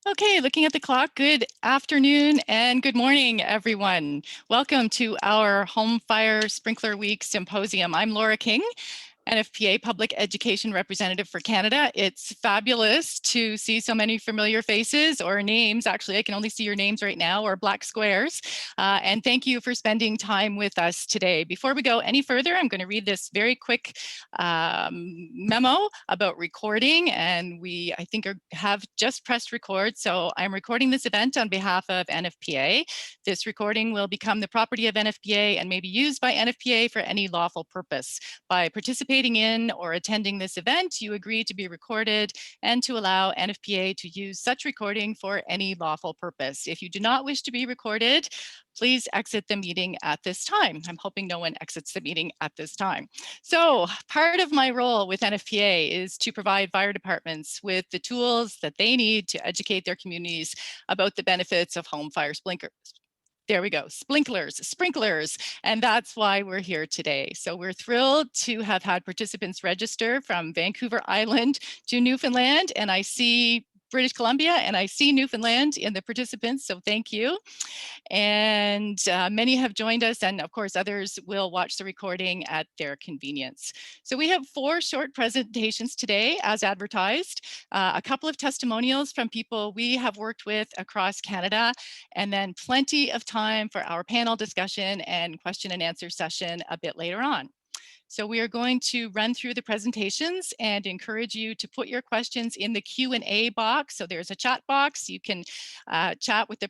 Okay, looking at the clock, good afternoon and good morning, everyone. Welcome to our Home Fire Sprinkler Week Symposium. I'm Laura King, Nfpa Public Education Representative for Canada. It's fabulous to see so many familiar faces or names. Actually, I can only see your names right now, or black squares. And thank you for spending time with us today. Before we go any further, I'm going to read this very quick memo about recording. And I think, have just pressed record. So I'm recording this event on behalf of NFPA. This recording will become the property of NFPA and may be used by NFPA for any lawful purpose. By participating in or attending this event, you agree to be recorded and to allow NFPA to use such recording for any lawful purpose. If you do not wish to be recorded, please exit the meeting at this time. I'm hoping no one exits the meeting at this time. So part of my role with NFPA is to provide fire departments with the tools that they need to educate their communities about the benefits of home fire sprinklers. There we go, sprinklers, and that's why we're here today. So we're thrilled to have had participants register from Vancouver Island to Newfoundland, and I see British Columbia, and I see Newfoundland in the participants, so thank you. And many have joined us, and of course others will watch the recording at their convenience. So we have 4 short presentations today as advertised, a couple of testimonials from people we have worked with across Canada, and then plenty of time for our panel discussion and question and answer session a bit later on. So we are going to run through the presentations and encourage you to put your questions in the Q&A box. So there's a chat box. You can chat with the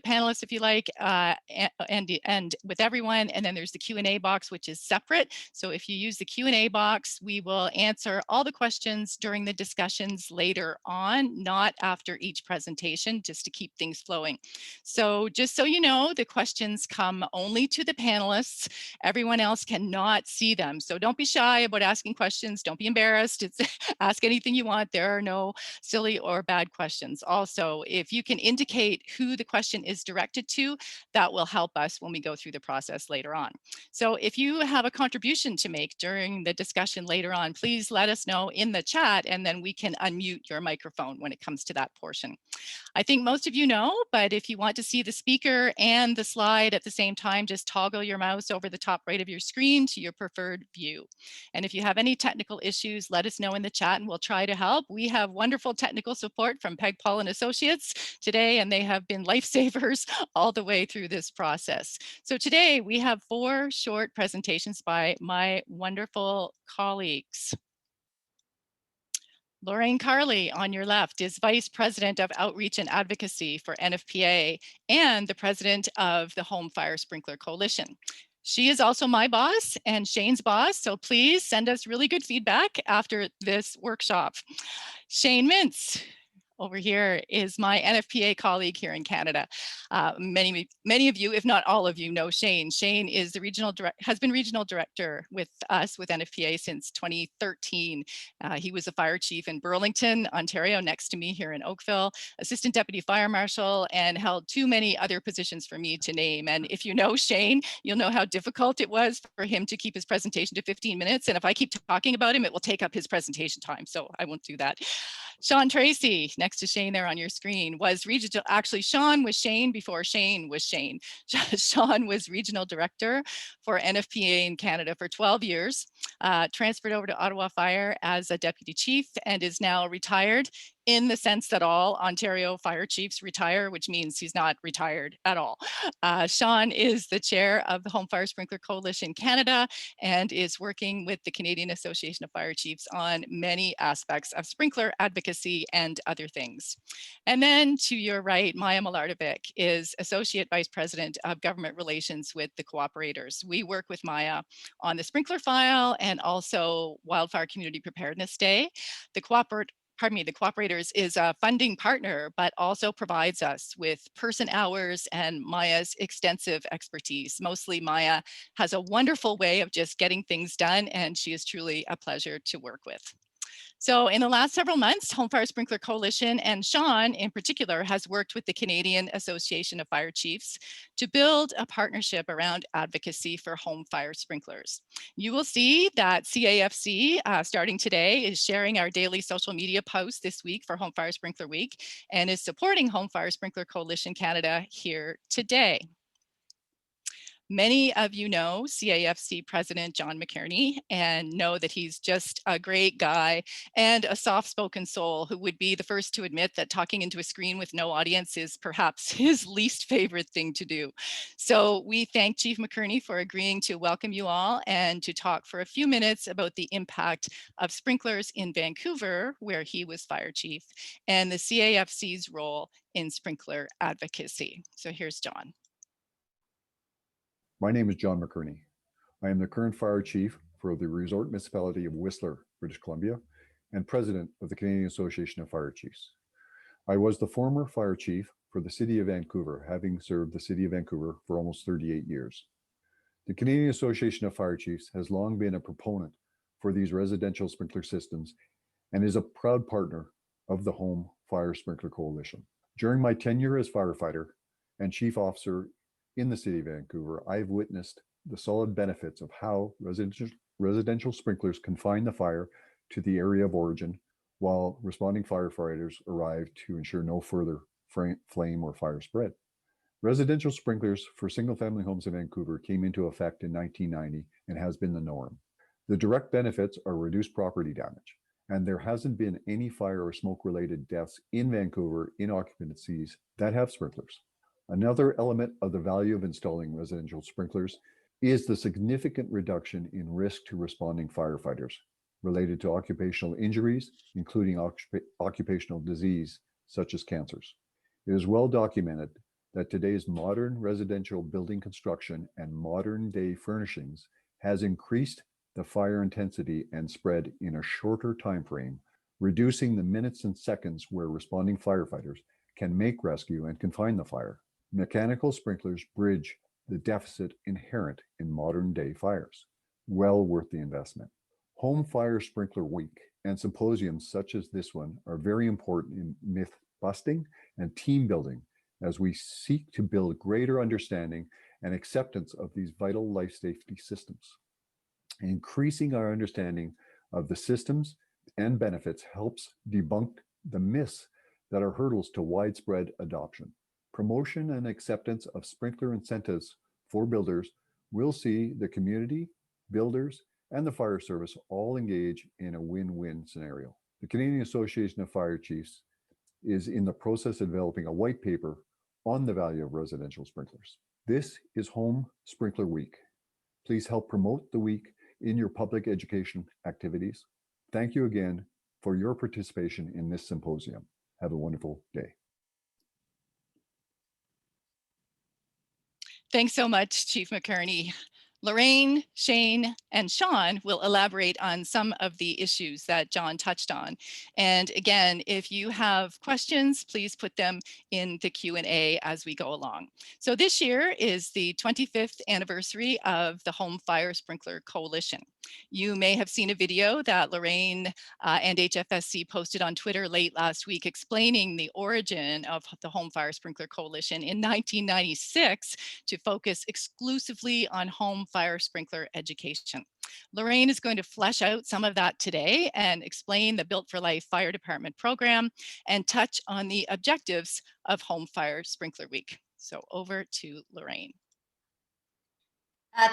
panelists if you like, and with everyone. And then there's the Q&A box, which is separate. So if you use the Q&A box, we will answer all the questions during the discussions later on, not after each presentation, just to keep things flowing. So just so you know, the questions come only to the panelists. Everyone else cannot see them. So don't be shy about asking questions. Don't be embarrassed. Ask anything you want. There are no silly or bad questions. Also, if you can indicate who the question is directed to, that will help us when we go through the process later on. So if you have a contribution to make during the discussion later on, please let us know in the chat, and then we can unmute your microphone when it comes to that portion. I think most of you know, but if you want to see the speaker and the slide at the same time, just toggle your mouse over the top right of your screen to your preferred view. And if you have any technical issues, let us know in the chat and we'll try to help. We have wonderful technical support from Peg, Paul and Associates today, and they have been lifesavers all the way through this process. So today we have 4 short presentations by my wonderful colleagues. Lorraine Carli, on your left, is Vice President of Outreach and Advocacy for NFPA and the President of the Home Fire Sprinkler Coalition. She is also my boss and Shayne's boss, so please send us really good feedback after this workshop. Shayne Mintz over here is my NFPA colleague here in Canada. Many of you, if not all of you, know Shayne. Shayne is the has been regional director with us with NFPA since 2013. He was a fire chief in Burlington, Ontario, next to me here in Oakville, assistant deputy fire marshal, and held too many other positions for me to name. And if you know Shayne, you'll know how difficult it was for him to keep his presentation to 15 minutes. And if I keep talking about him, it will take up his presentation time. So I won't do that. Tracey, next to Shayne there on your screen, was regional. Actually, Sean was Shayne before Shayne was Shayne. Sean was regional director for NFPA in Canada for 12 years, transferred over to Ottawa Fire as a deputy chief, and is now retired, in the sense that all Ontario fire chiefs retire, which means he's not retired at all. Sean is the chair of the Home Fire Sprinkler Coalition Canada and is working with the Canadian Association of Fire Chiefs on many aspects of sprinkler advocacy and other things. And then to your right, Maya Milardovic is Associate Vice President of Government Relations with the Cooperators. We work with Maya on the sprinkler file and also Wildfire Community Preparedness Day. The Cooperators is a funding partner, but also provides us with person hours and Maya's extensive expertise. Mostly Maya has a wonderful way of just getting things done, and she is truly a pleasure to work with. So in the last several months, Home Fire Sprinkler Coalition and Sean in particular has worked with the Canadian Association of Fire Chiefs to build a partnership around advocacy for home fire sprinklers. You will see that CAFC starting today is sharing our daily social media posts this week for Home Fire Sprinkler Week and is supporting Home Fire Sprinkler Coalition Canada here today. Many of you know CAFC President John McKearney and know that he's just a great guy and a soft-spoken soul who would be the first to admit that talking into a screen with no audience is perhaps his least favorite thing to do. So we thank Chief McKearney for agreeing to welcome you all and to talk for a few minutes about the impact of sprinklers in Vancouver, where he was fire chief, and the CAFC's role in sprinkler advocacy. So here's John. My name is John McKearney. I am the current fire chief for the resort municipality of Whistler, British Columbia, and president of the Canadian Association of Fire Chiefs. I was the former fire chief for the city of Vancouver, having served the city of Vancouver for almost 38 years. The Canadian Association of Fire Chiefs has long been a proponent for these residential sprinkler systems and is a proud partner of the Home Fire Sprinkler Coalition. During my tenure as firefighter and chief officer in the city of Vancouver, I've witnessed the solid benefits of how residential sprinklers confine the fire to the area of origin while responding firefighters arrive to ensure no further flame or fire spread. Residential sprinklers for single-family homes in Vancouver came into effect in 1990 and has been the norm. The direct benefits are reduced property damage, and there hasn't been any fire or smoke-related deaths in Vancouver in occupancies that have sprinklers. Another element of the value of installing residential sprinklers is the significant reduction in risk to responding firefighters related to occupational injuries, including occupational disease, such as cancers. It is well documented that today's modern residential building construction and modern day furnishings has increased the fire intensity and spread in a shorter time frame, reducing the minutes and seconds where responding firefighters can make rescue and confine the fire. Mechanical sprinklers bridge the deficit inherent in modern day fires. Well worth the investment. Home Fire Sprinkler Week and symposiums such as this one are very important in myth busting and team building as we seek to build greater understanding and acceptance of these vital life safety systems. Increasing our understanding of the systems and benefits helps debunk the myths that are hurdles to widespread adoption. Promotion and acceptance of sprinkler incentives for builders will see the community, builders, and the fire service all engage in a win-win scenario. The Canadian Association of Fire Chiefs is in the process of developing a white paper on the value of residential sprinklers. This is Home Sprinkler Week. Please help promote the week in your public education activities. Thank you again for your participation in this symposium. Have a wonderful day. Thanks so much, Chief McKearney. Lorraine, Shayne, and Sean will elaborate on some of the issues that John touched on. And again, if you have questions, please put them in the Q&A as we go along. So this year is the 25th anniversary of the Home Fire Sprinkler Coalition. You may have seen a video that Lorraine and HFSC posted on Twitter late last week explaining the origin of the Home Fire Sprinkler Coalition in 1996 to focus exclusively on home fire sprinkler education. Lorraine is going to flesh out some of that today and explain the Built for Life Fire Department program and touch on the objectives of Home Fire Sprinkler Week. So over to Lorraine.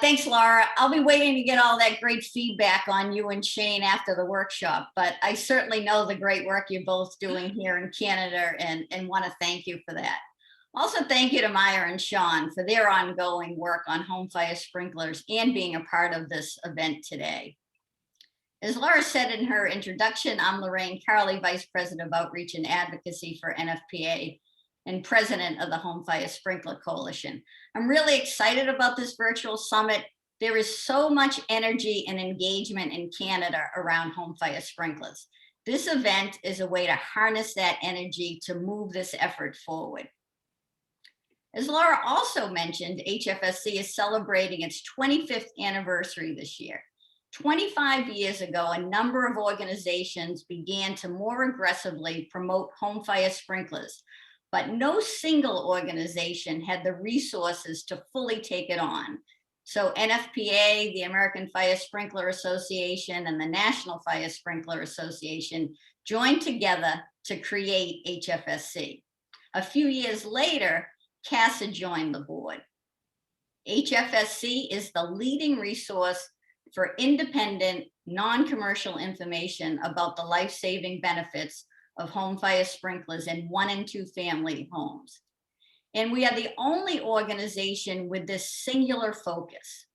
Thanks, Laura. I'll be waiting to get all that great feedback on you and Shayne after the workshop, but I certainly know the great work you're both doing here in Canada and want to thank you for that. Also, thank you to Maya and Sean for their ongoing work on home fire sprinklers and being a part of this event today. As Laura said in her introduction, I'm Lorraine Carli, Vice President of Outreach and Advocacy for Nfpa and President of the Home Fire Sprinkler Coalition. I'm really excited about this virtual summit. There is so much energy and engagement in Canada around home fire sprinklers. This event is a way to harness that energy to move this effort forward. As Laura also mentioned, HFSC is celebrating its 25th anniversary this year. 25 years ago, a number of organizations began to more aggressively promote home fire sprinklers, but no single organization had the resources to fully take it on. So NFPA, the American Fire Sprinkler Association, and the National Fire Sprinkler Association joined together to create HFSC. A few years later, CASA joined the board. HFSC is the leading resource for independent, non-commercial information about the life-saving benefits of home fire sprinklers in 1 and 2 family homes. And we are the only organization with this singular focus.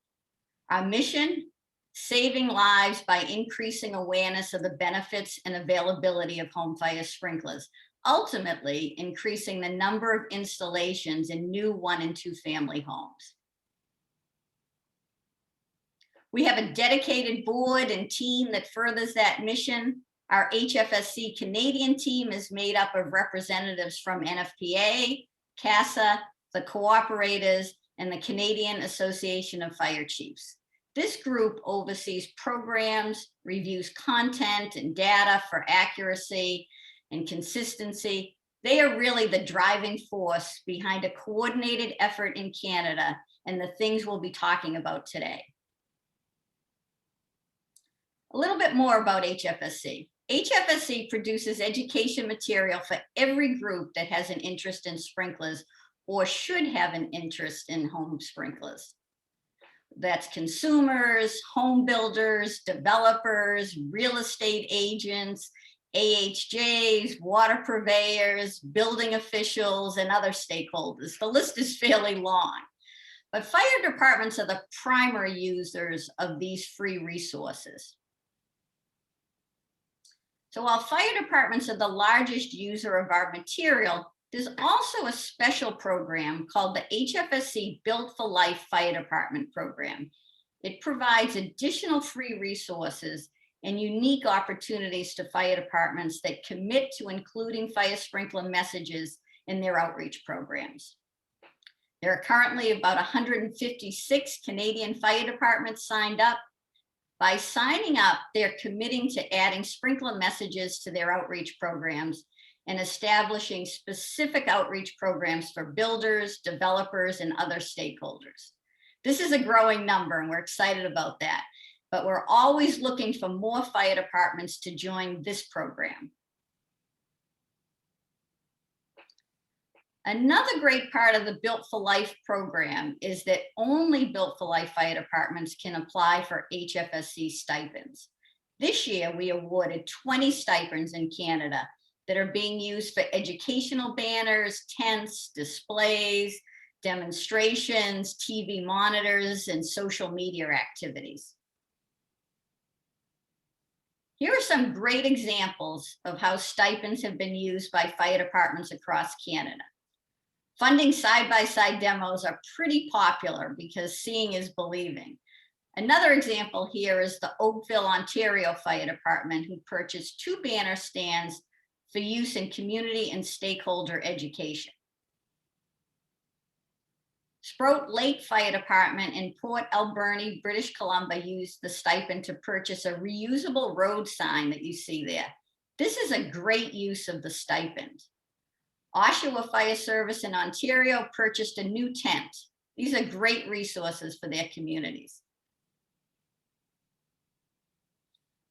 Our mission, saving lives by increasing awareness of the benefits and availability of home fire sprinklers, ultimately increasing the number of installations in new 1 and 2 family homes. We have a dedicated board and team that furthers that mission. Our HFSC Canadian team is made up of representatives from NFPA, CASA, the cooperators, and the Canadian Association of Fire Chiefs. This group oversees programs, reviews content and data for accuracy and consistency. They are really the driving force behind a coordinated effort in Canada and the things we'll be talking about today. A little bit more about HFSC. HFSC produces education material for every group that has an interest in sprinklers or should have an interest in home sprinklers. That's consumers, home builders, developers, real estate agents, AHJs, water purveyors, building officials, and other stakeholders. The list is fairly long, but fire departments are the primary users of these free resources. So while fire departments are the largest user of our material, there's also a special program called the HFSC Built for Life Fire Department Program. It provides additional free resources and unique opportunities to fire departments that commit to including fire sprinkler messages in their outreach programs. There are currently about 156 Canadian fire departments signed up. By signing up, they're committing to adding sprinkler messages to their outreach programs and establishing specific outreach programs for builders, developers, and other stakeholders. This is a growing number, and we're excited about that. But we're always looking for more fire departments to join this program. Another great part of the Built for Life program is that only Built for Life fire departments can apply for HFSC stipends. This year, we awarded 20 stipends in Canada that are being used for educational banners, tents, displays, demonstrations, TV monitors, and social media activities. Here are some great examples of how stipends have been used by fire departments across Canada. Funding side-by-side demos are pretty popular because seeing is believing. Another example here is the Oakville, Ontario Fire Department, who purchased 2 banner stands for use in community and stakeholder education. Sprout Lake Fire Department in Port Alberni, British Columbia used the stipend to purchase a reusable road sign that you see there. This is a great use of the stipend. Oshawa Fire Service in Ontario purchased a new tent. These are great resources for their communities.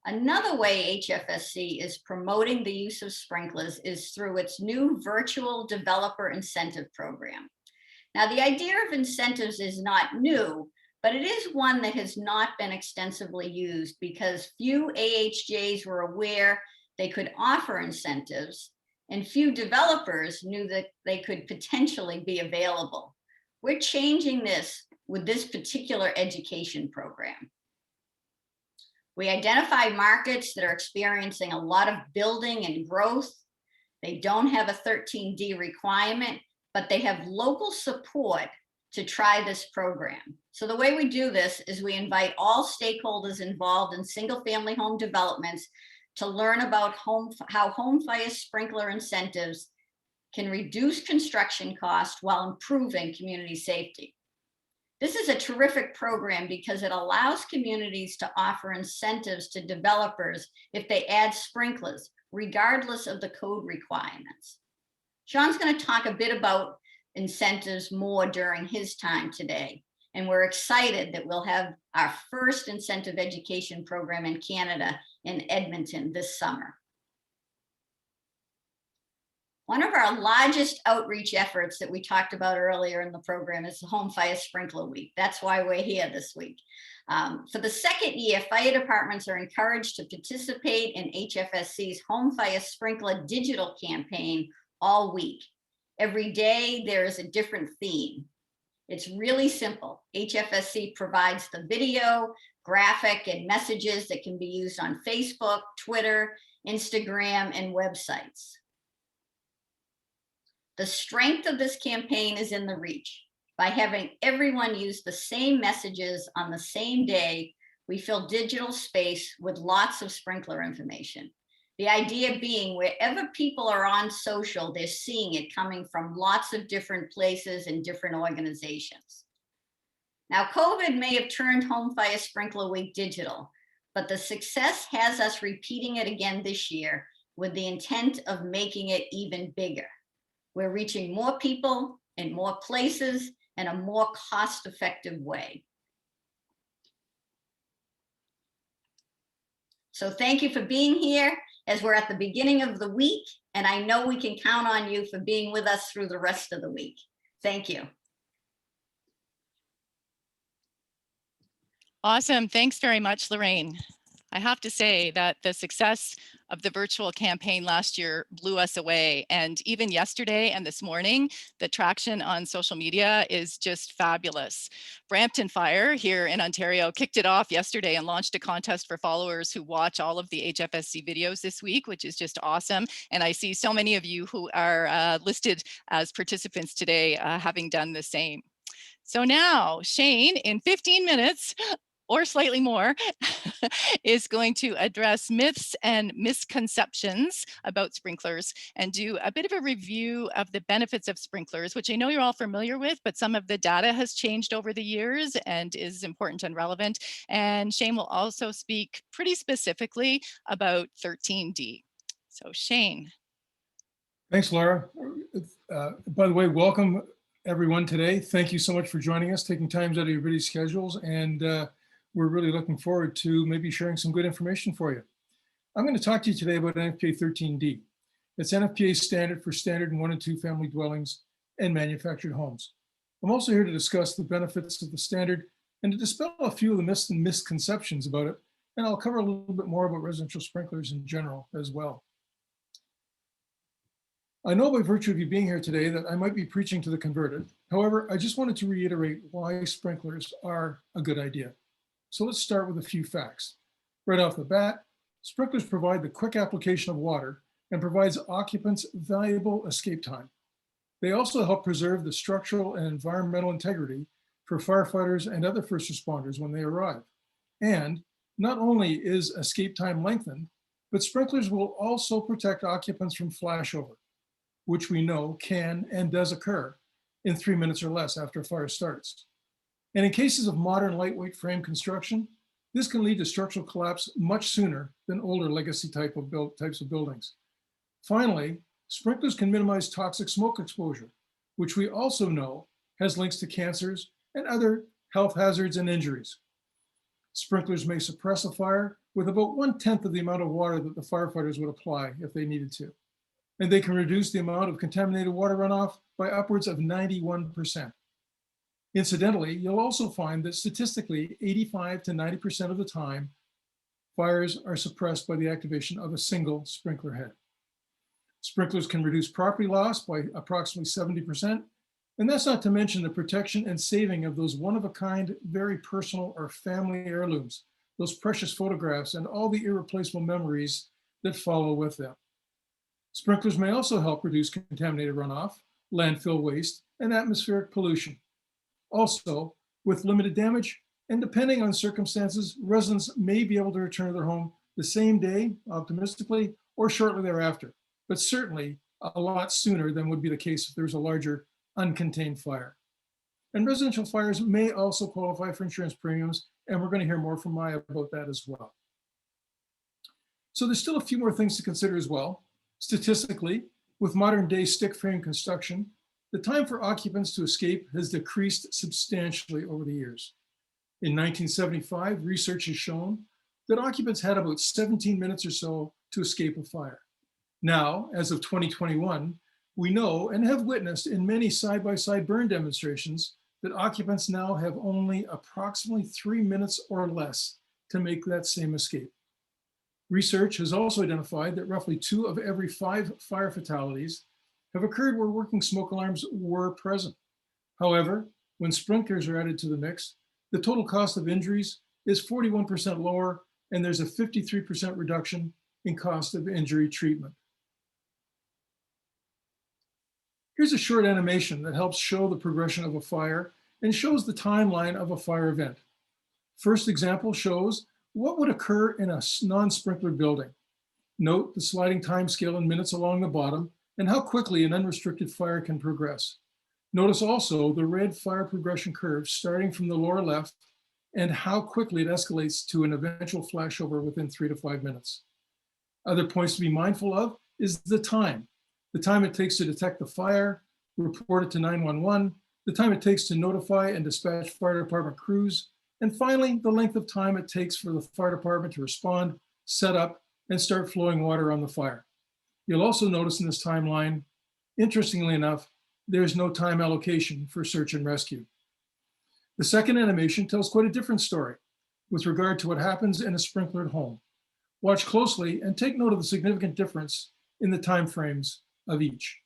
Another way HFSC is promoting the use of sprinklers is through its new virtual developer incentive program. Now, the idea of incentives is not new, but it is one that has not been extensively used because few AHJs were aware they could offer incentives, and few developers knew that they could potentially be available. We're changing this with this particular education program. We identify markets that are experiencing a lot of building and growth. They don't have a 13D requirement, but they have local support to try this program. So the way we do this is we invite all stakeholders involved in single-family home developments to learn about how home fire sprinkler incentives can reduce construction costs while improving community safety. This is a terrific program because it allows communities to offer incentives to developers if they add sprinklers, regardless of the code requirements. Sean's going to talk a bit about incentives more during his time today. And we're excited that we'll have our first incentive education program in Canada in Edmonton this summer. One of our largest outreach efforts that we talked about earlier in the program is the Home Fire Sprinkler Week. That's why we're here this week. For the second year, fire departments are encouraged to participate in HFSC's Home Fire Sprinkler digital campaign all week. Every day there is a different theme. It's really simple. HFSC provides the video, graphic, and messages that can be used on Facebook, Twitter, Instagram, and websites. The strength of this campaign is in the reach. By having everyone use the same messages on the same day, we fill digital space with lots of sprinkler information. The idea being wherever people are on social, they're seeing it coming from lots of different places and different organizations. Now, COVID may have turned Home Fire Sprinkler Week digital, but the success has us repeating it again this year with the intent of making it even bigger. We're reaching more people in more places in a more cost-effective way. So thank you for being here as we're at the beginning of the week, and I know we can count on you for being with us through the rest of the week. Thank you. Awesome. Thanks very much, Lorraine. I have to say that the success of the virtual campaign last year blew us away. And even yesterday and this morning, the traction on social media is just fabulous. Brampton Fire here in Ontario kicked it off yesterday and launched a contest for followers who watch all of the HFSC videos this week, which is just awesome. And I see so many of you who are listed as participants today having done the same. So now Shayne, in 15 minutes, or slightly more, is going to address myths and misconceptions about sprinklers and do a bit of a review of the benefits of sprinklers, which I know you're all familiar with, but some of the data has changed over the years and is important and relevant. And Shayne will also speak pretty specifically about 13D. So Shayne. Thanks, Laura. By the way, welcome everyone today. Thank you so much for joining us, taking times out of your busy schedules, and we're really looking forward to maybe sharing some good information for you. I'm going to talk to you today about Nfpa 13D. It's Nfpa's standard for standard and 1 and 2 family dwellings and manufactured homes. I'm also here to discuss the benefits of the standard and to dispel a few of the myths and misconceptions about it. And I'll cover a little bit more about residential sprinklers in general as well. I know by virtue of you being here today that I might be preaching to the converted. However, I just wanted to reiterate why sprinklers are a good idea. So let's start with a few facts. Right off the bat, sprinklers provide the quick application of water and provides occupants valuable escape time. They also help preserve the structural and environmental integrity for firefighters and other first responders when they arrive. And not only is escape time lengthened, but sprinklers will also protect occupants from flashover, which we know can and does occur in 3 minutes or less after a fire starts. And in cases of modern lightweight frame construction, this can lead to structural collapse much sooner than older legacy types of buildings. Finally, sprinklers can minimize toxic smoke exposure, which we also know has links to cancers and other health hazards and injuries. Sprinklers may suppress a fire with about 1/10 of the amount of water that the firefighters would apply if they needed to. And they can reduce the amount of contaminated water runoff by upwards of 91%. Incidentally, you'll also find that statistically, 85 to 90% of the time, fires are suppressed by the activation of a single sprinkler head. Sprinklers can reduce property loss by approximately 70%, and that's not to mention the protection and saving of those one-of-a-kind, very personal or family heirlooms, those precious photographs and all the irreplaceable memories that follow with them. Sprinklers may also help reduce contaminated runoff, landfill waste, and atmospheric pollution. Also, with limited damage, and depending on circumstances, residents may be able to return to their home the same day, optimistically, or shortly thereafter, but certainly a lot sooner than would be the case if there's a larger uncontained fire. And residential fires may also qualify for insurance premiums, and we're going to hear more from Maya about that as well. So there's still a few more things to consider as well. Statistically, with modern day stick frame construction, the time for occupants to escape has decreased substantially over the years. In 1975, research has shown that occupants had about 17 minutes or so to escape a fire. Now, as of 2021, we know and have witnessed in many side-by-side burn demonstrations that occupants now have only approximately 3 minutes or less to make that same escape. Research has also identified that roughly 2 of every 5 fire fatalities have occurred where working smoke alarms were present. However, when sprinklers are added to the mix, the total cost of injuries is 41% lower, and there's a 53% reduction in cost of injury treatment. Here's a short animation that helps show the progression of a fire and shows the timeline of a fire event. First example shows what would occur in a non-sprinklered building. Note the sliding timescale in minutes along the bottom and how quickly an unrestricted fire can progress. Notice also the red fire progression curve starting from the lower left and how quickly it escalates to an eventual flashover within 3 to 5 minutes. Other points to be mindful of is the time it takes to detect the fire, report it to 911, the time it takes to notify and dispatch fire department crews, and finally, the length of time it takes for the fire department to respond, set up, and start flowing water on the fire. You'll also notice in this timeline, interestingly enough, there's no time allocation for search and rescue. The second animation tells quite a different story with regard to what happens in a sprinklered home. Watch closely and take note of the significant difference in the time frames of each.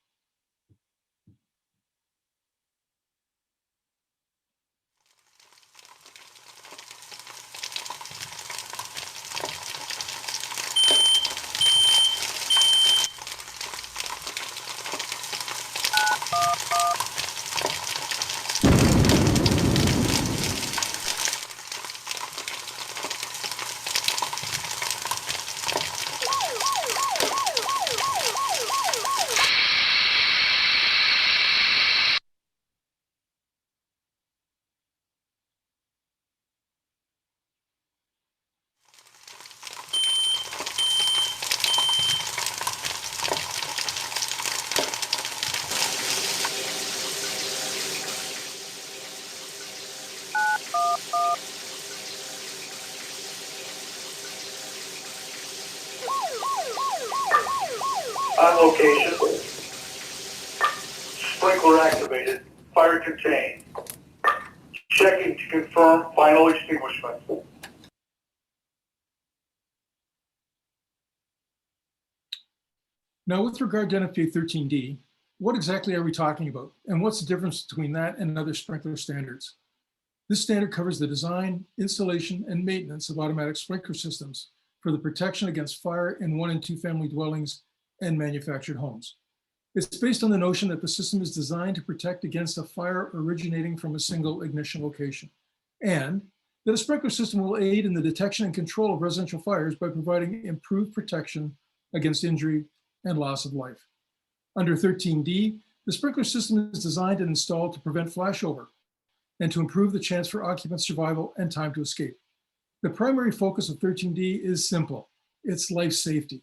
On location, sprinkler activated, fire contained. Checking to confirm final extinguishment. Now, with regard to Nfpa 13D, what exactly are we talking about? And what's the difference between that and other sprinkler standards? This standard covers the design, installation, and maintenance of automatic sprinkler systems for the protection against fire in 1- and 2-family dwellings and manufactured homes. It's based on the notion that the system is designed to protect against a fire originating from a single ignition location, and that a sprinkler system will aid in the detection and control of residential fires by providing improved protection against injury and loss of life. Under 13D, the sprinkler system is designed and installed to prevent flashover and to improve the chance for occupant survival and time to escape. The primary focus of 13D is simple. It's life safety.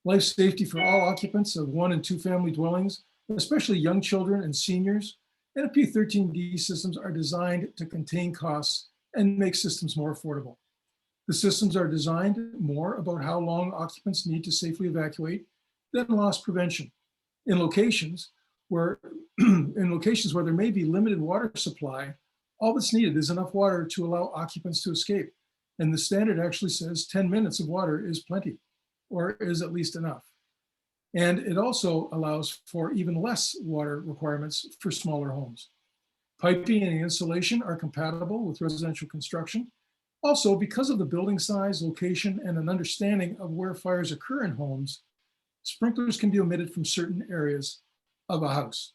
Life safety for all occupants of 1- and 2-family dwellings, especially young children and seniors. NFPA 13D systems are designed to contain costs and make systems more affordable. The systems are designed more about how long occupants need to safely evacuate than loss prevention. In locations where there may be limited water supply, all that's needed is enough water to allow occupants to escape. And the standard actually says 10 minutes of water is plenty, or is at least enough. And it also allows for even less water requirements for smaller homes. Piping and insulation are compatible with residential construction. Also, because of the building size, location, and an understanding of where fires occur in homes, sprinklers can be omitted from certain areas of a house.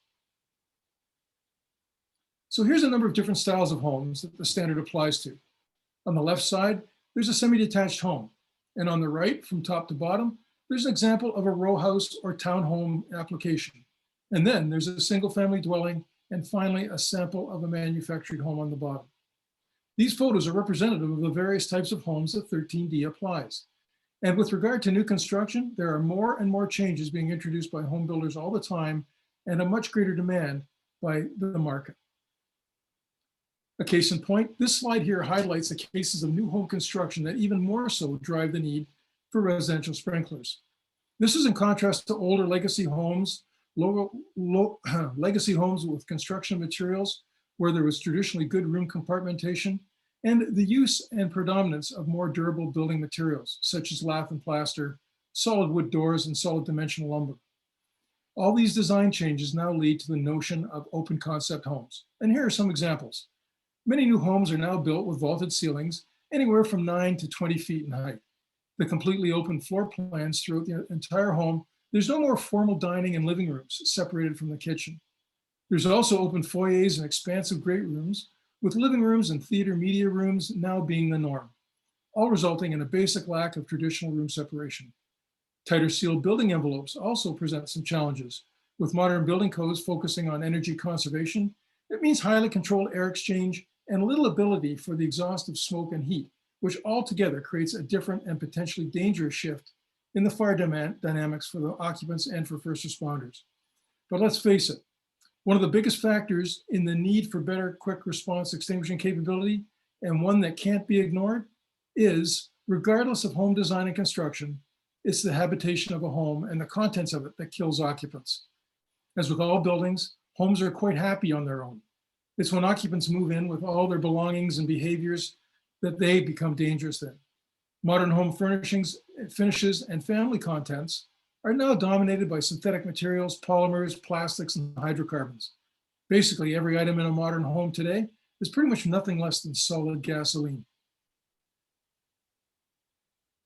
So here's a number of different styles of homes that the standard applies to. On the left side, there's a semi-detached home. And on the right, from top to bottom, there's an example of a row house or townhome application. And then there's a single family dwelling and finally, a sample of a manufactured home on the bottom. These photos are representative of the various types of homes that 13D applies. And with regard to new construction, there are more and more changes being introduced by home builders all the time and a much greater demand by the market. A case in point, this slide here highlights the cases of new home construction that even more so drive the need for residential sprinklers. This is in contrast to older legacy homes, legacy homes with construction materials where there was traditionally good room compartmentation, and the use and predominance of more durable building materials, such as lath and plaster, solid wood doors, and solid dimensional lumber. All these design changes now lead to the notion of open concept homes. And here are some examples. Many new homes are now built with vaulted ceilings, anywhere from 9 to 20 feet in height. The completely open floor plans throughout the entire home. There's no more formal dining and living rooms separated from the kitchen. There's also open foyers and expansive great rooms, with living rooms and theater media rooms now being the norm, all resulting in a basic lack of traditional room separation. Tighter sealed building envelopes also present some challenges. With modern building codes focusing on energy conservation, it means highly controlled air exchange and little ability for the exhaust of smoke and heat, which altogether creates a different and potentially dangerous shift in the fire dynamics for the occupants and for first responders. But let's face it, one of the biggest factors in the need for better quick response extinguishing capability, and one that can't be ignored, is, regardless of home design and construction, it's the habitation of a home and the contents of it that kills occupants. As with all buildings, homes are quite happy on their own. It's when occupants move in with all their belongings and behaviors that they become dangerous then. Modern home furnishings, finishes, and family contents are now dominated by synthetic materials, polymers, plastics, and hydrocarbons. Basically, every item in a modern home today is pretty much nothing less than solid gasoline.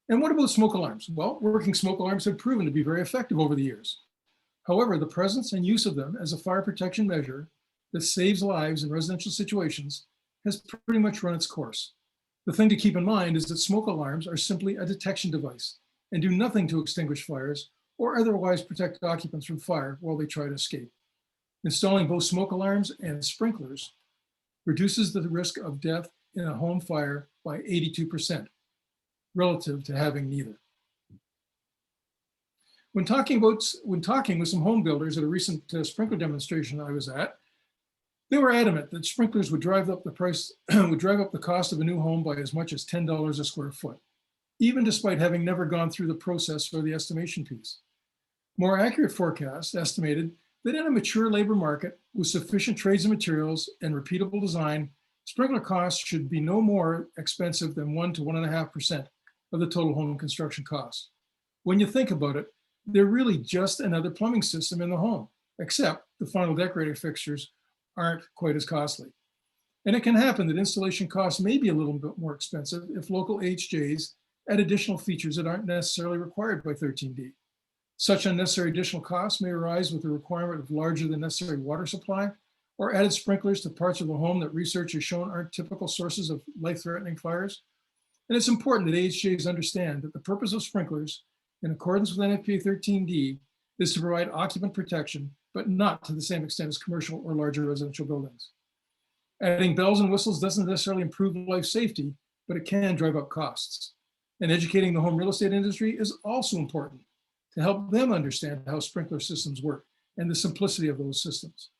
And what about smoke alarms? Well, working smoke alarms have proven to be very effective over the years. However, the presence and use of them as a fire protection measure that saves lives in residential situations has pretty much run its course. The thing to keep in mind is that smoke alarms are simply a detection device and do nothing to extinguish fires or otherwise protect occupants from fire while they try to escape. Installing both smoke alarms and sprinklers reduces the risk of death in a home fire by 82%, relative to having neither. When talking with some home builders at a recent sprinkler demonstration I was at, they were adamant that sprinklers would drive up the price, would drive up the cost of a new home by as much as $10 a square foot, even despite having never gone through the process or the estimation piece. More accurate forecasts estimated that in a mature labor market with sufficient trades and materials and repeatable design, sprinkler costs should be no more expensive than 1 to 1.5% of the total home construction cost. When you think about it, they're really just another plumbing system in the home, except the final decorating fixtures aren't quite as costly. And it can happen that installation costs may be a little bit more expensive if local HJs add additional features that aren't necessarily required by 13D. Such unnecessary additional costs may arise with the requirement of larger than necessary water supply or added sprinklers to parts of the home that research has shown aren't typical sources of life-threatening fires. And it's important that HJs understand that the purpose of sprinklers, in accordance with Nfpa 13D, is to provide occupant protection, but not to the same extent as commercial or larger residential buildings. Adding bells and whistles doesn't necessarily improve life safety, but it can drive up costs. And educating the home real estate industry is also important to help them understand how sprinkler systems work and the simplicity of those systems.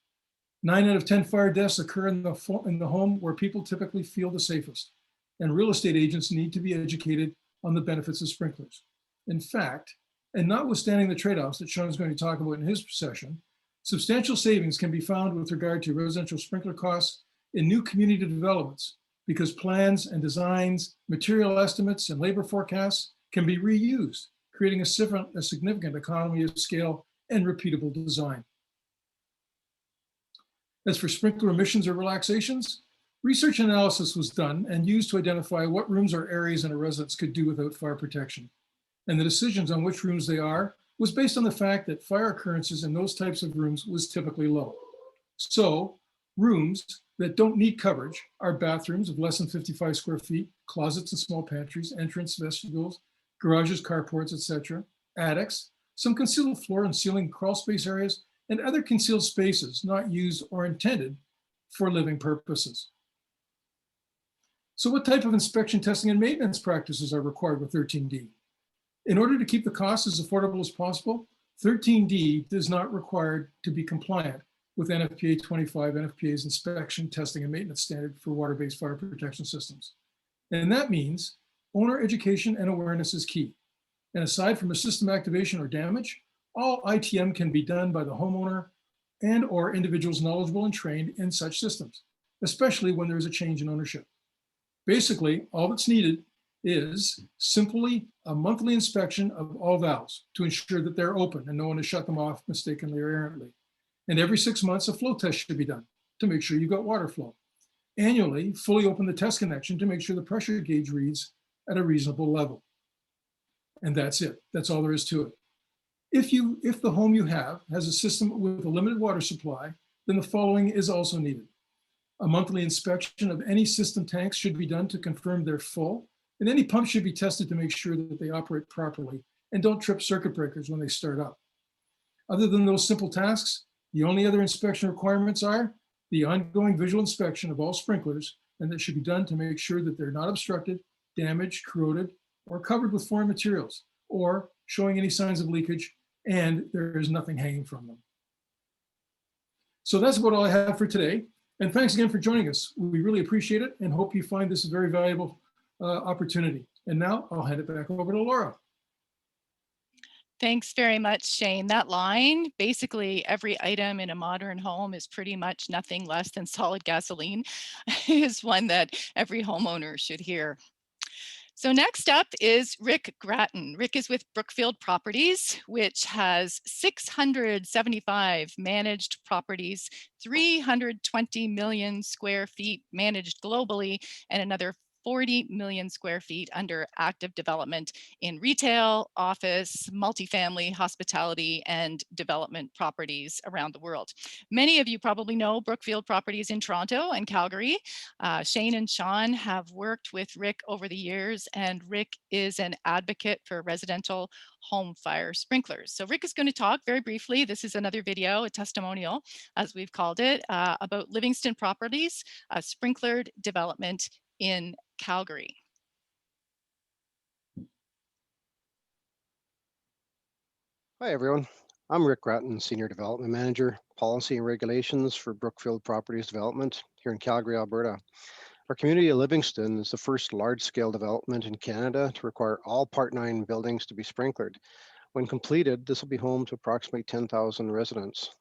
9 out of 10 fire deaths occur in the home where people typically feel the safest, and real estate agents need to be educated on the benefits of sprinklers. In fact, and notwithstanding the trade-offs that Sean is going to talk about in his session, substantial savings can be found with regard to residential sprinkler costs in new community developments because plans and designs, material estimates, and labor forecasts can be reused, creating a significant economy of scale and repeatable design. As for sprinkler emissions or relaxations, research and analysis was done and used to identify what rooms or areas in a residence could do without fire protection. And the decisions on which rooms they are was based on the fact that fire occurrences in those types of rooms was typically low. So rooms that don't need coverage are bathrooms of less than 55 square feet, closets and small pantries, entrance vestibules, garages, carports, etc., attics, some concealed floor and ceiling crawl space areas, and other concealed spaces not used or intended for living purposes. So what type of inspection, testing, and maintenance practices are required with 13D? In order to keep the costs as affordable as possible, 13D does not require to be compliant with NFPA 25, NFPA's inspection, testing, and maintenance standard for water-based fire protection systems. And that means owner education and awareness is key. And aside from a system activation or damage, all ITM can be done by the homeowner and or individuals knowledgeable and trained in such systems, especially when there is a change in ownership. Basically, all that's needed is simply a monthly inspection of all valves to ensure that they're open and no one has shut them off mistakenly or errantly. And every 6 months, a flow test should be done to make sure you've got water flow. Annually, fully open the test connection to make sure the pressure gauge reads at a reasonable level. And that's it. That's all there is to it. If the home you have has a system with a limited water supply, then the following is also needed. A monthly inspection of any system tanks should be done to confirm they're full, and any pumps should be tested to make sure that they operate properly and don't trip circuit breakers when they start up. Other than those simple tasks, the only other inspection requirements are the ongoing visual inspection of all sprinklers, and that should be done to make sure that they're not obstructed, damaged, corroded, or covered with foreign materials, or showing any signs of leakage, and there is nothing hanging from them. So that's about all I have for today. And thanks again for joining us. We really appreciate it and hope you find this a very valuable opportunity. And now I'll hand it back over to Laura. Thanks very much, Shayne. That line, basically every item in a modern home is pretty much nothing less than solid gasoline, is one that every homeowner should hear. So next up is Rick Gratton. Rick is with Brookfield Properties, which has 675 managed properties, 320 million square feet managed globally, and another 40 million square feet under active development in retail, office, multifamily, hospitality, and development properties around the world. Many of you probably know Brookfield Properties in Toronto and Calgary. Shayne and Sean have worked with Rick over the years, and Rick is an advocate for residential home fire sprinklers. So Rick is going to talk very briefly. This is another video, a testimonial, as we've called it, about Livingston Properties, a sprinklered development in Calgary. Hi, everyone. I'm Rick Gratton, Senior Development Manager, Policy and Regulations for Brookfield Properties Development here in Calgary, Alberta. Our community of Livingston is the first large-scale development in Canada to require all Part 9 buildings to be sprinklered. When completed, this will be home to approximately 10,000 residents.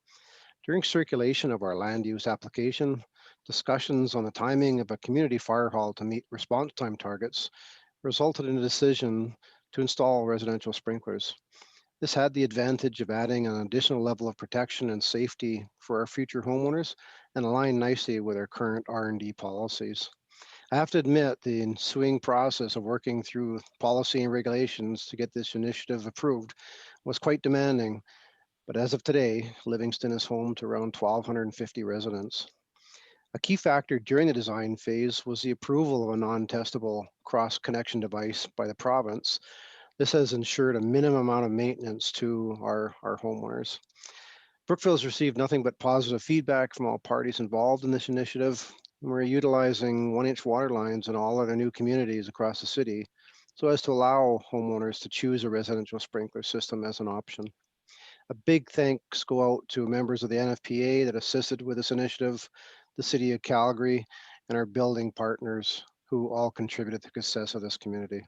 During circulation of our land use application, discussions on the timing of a community fire hall to meet response time targets resulted in a decision to install residential sprinklers. This had the advantage of adding an additional level of protection and safety for our future homeowners and aligned nicely with our current R&D policies. I have to admit, the ensuing process of working through policy and regulations to get this initiative approved was quite demanding, but as of today, Livingston is home to around 1,250 residents. A key factor during the design phase was the approval of a non-testable cross-connection device by the province. This has ensured a minimum amount of maintenance to our homeowners. Brookfield has received nothing but positive feedback from all parties involved in this initiative. We're utilizing 1-inch water lines in all of our new communities across the city so as to allow homeowners to choose a residential sprinkler system as an option. A big thanks go out to members of the Nfpa that assisted with this initiative, the City of Calgary, and our building partners who all contributed to the success of this community.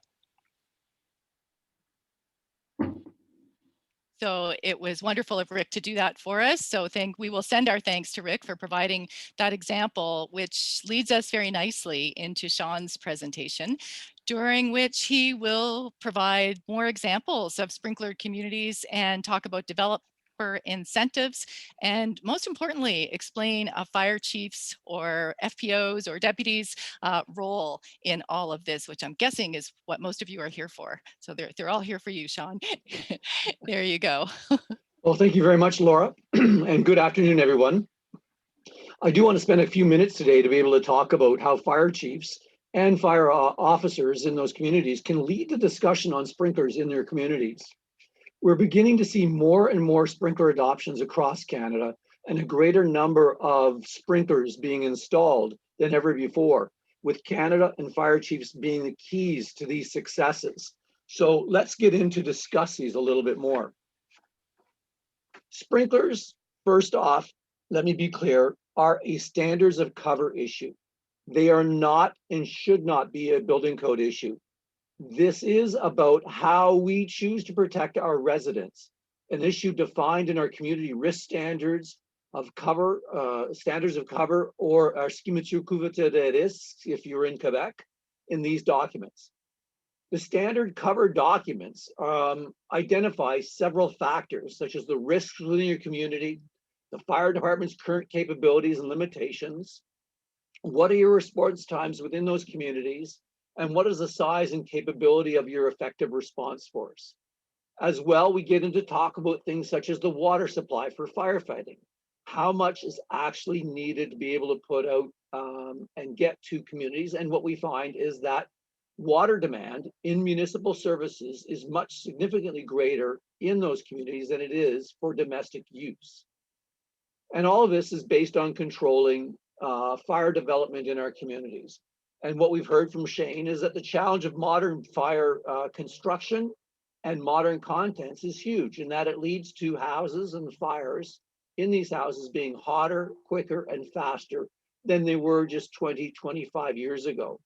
So it was wonderful of Rick to do that for us. So we will send our thanks to Rick for providing that example, which leads us very nicely into Sean's presentation, during which he will provide more examples of sprinkler communities and talk about developer incentives, and most importantly, explain a fire chief's or FPO's or deputies' role in all of this, which I'm guessing is what most of you are here for. So they're all here for you, Sean. There you go. Well, thank you very much, Laura, and good afternoon, everyone. I do want to spend a few minutes today to be able to talk about how fire chiefs and fire officers in those communities can lead the discussion on sprinklers in their communities. We're beginning to see more and more sprinkler adoptions across Canada and a greater number of sprinklers being installed than ever before, with Canada and fire chiefs being the keys to these successes. So let's get into discuss these a little bit more. Sprinklers, first off, let me be clear, are a standards of cover issue. They are not and should not be a building code issue. This is about how we choose to protect our residents, an issue defined in our community risk standards of cover, or our scheme sur couverture de risque, if you're in Quebec, in these documents. The standard cover documents identify several factors, such as the risks within your community, the fire department's current capabilities and limitations, what are your response times within those communities, and what is the size and capability of your effective response force. As well, we get into talk about things such as the water supply for firefighting. How much is actually needed to be able to put out and get to communities? And what we find is that water demand in municipal services is much significantly greater in those communities than it is for domestic use. And all of this is based on controlling fire development in our communities. And what we've heard from Shayne is that the challenge of modern fire construction and modern contents is huge, in that it leads to houses and fires in these houses being hotter, quicker, and faster than they were just 20, 25 years ago.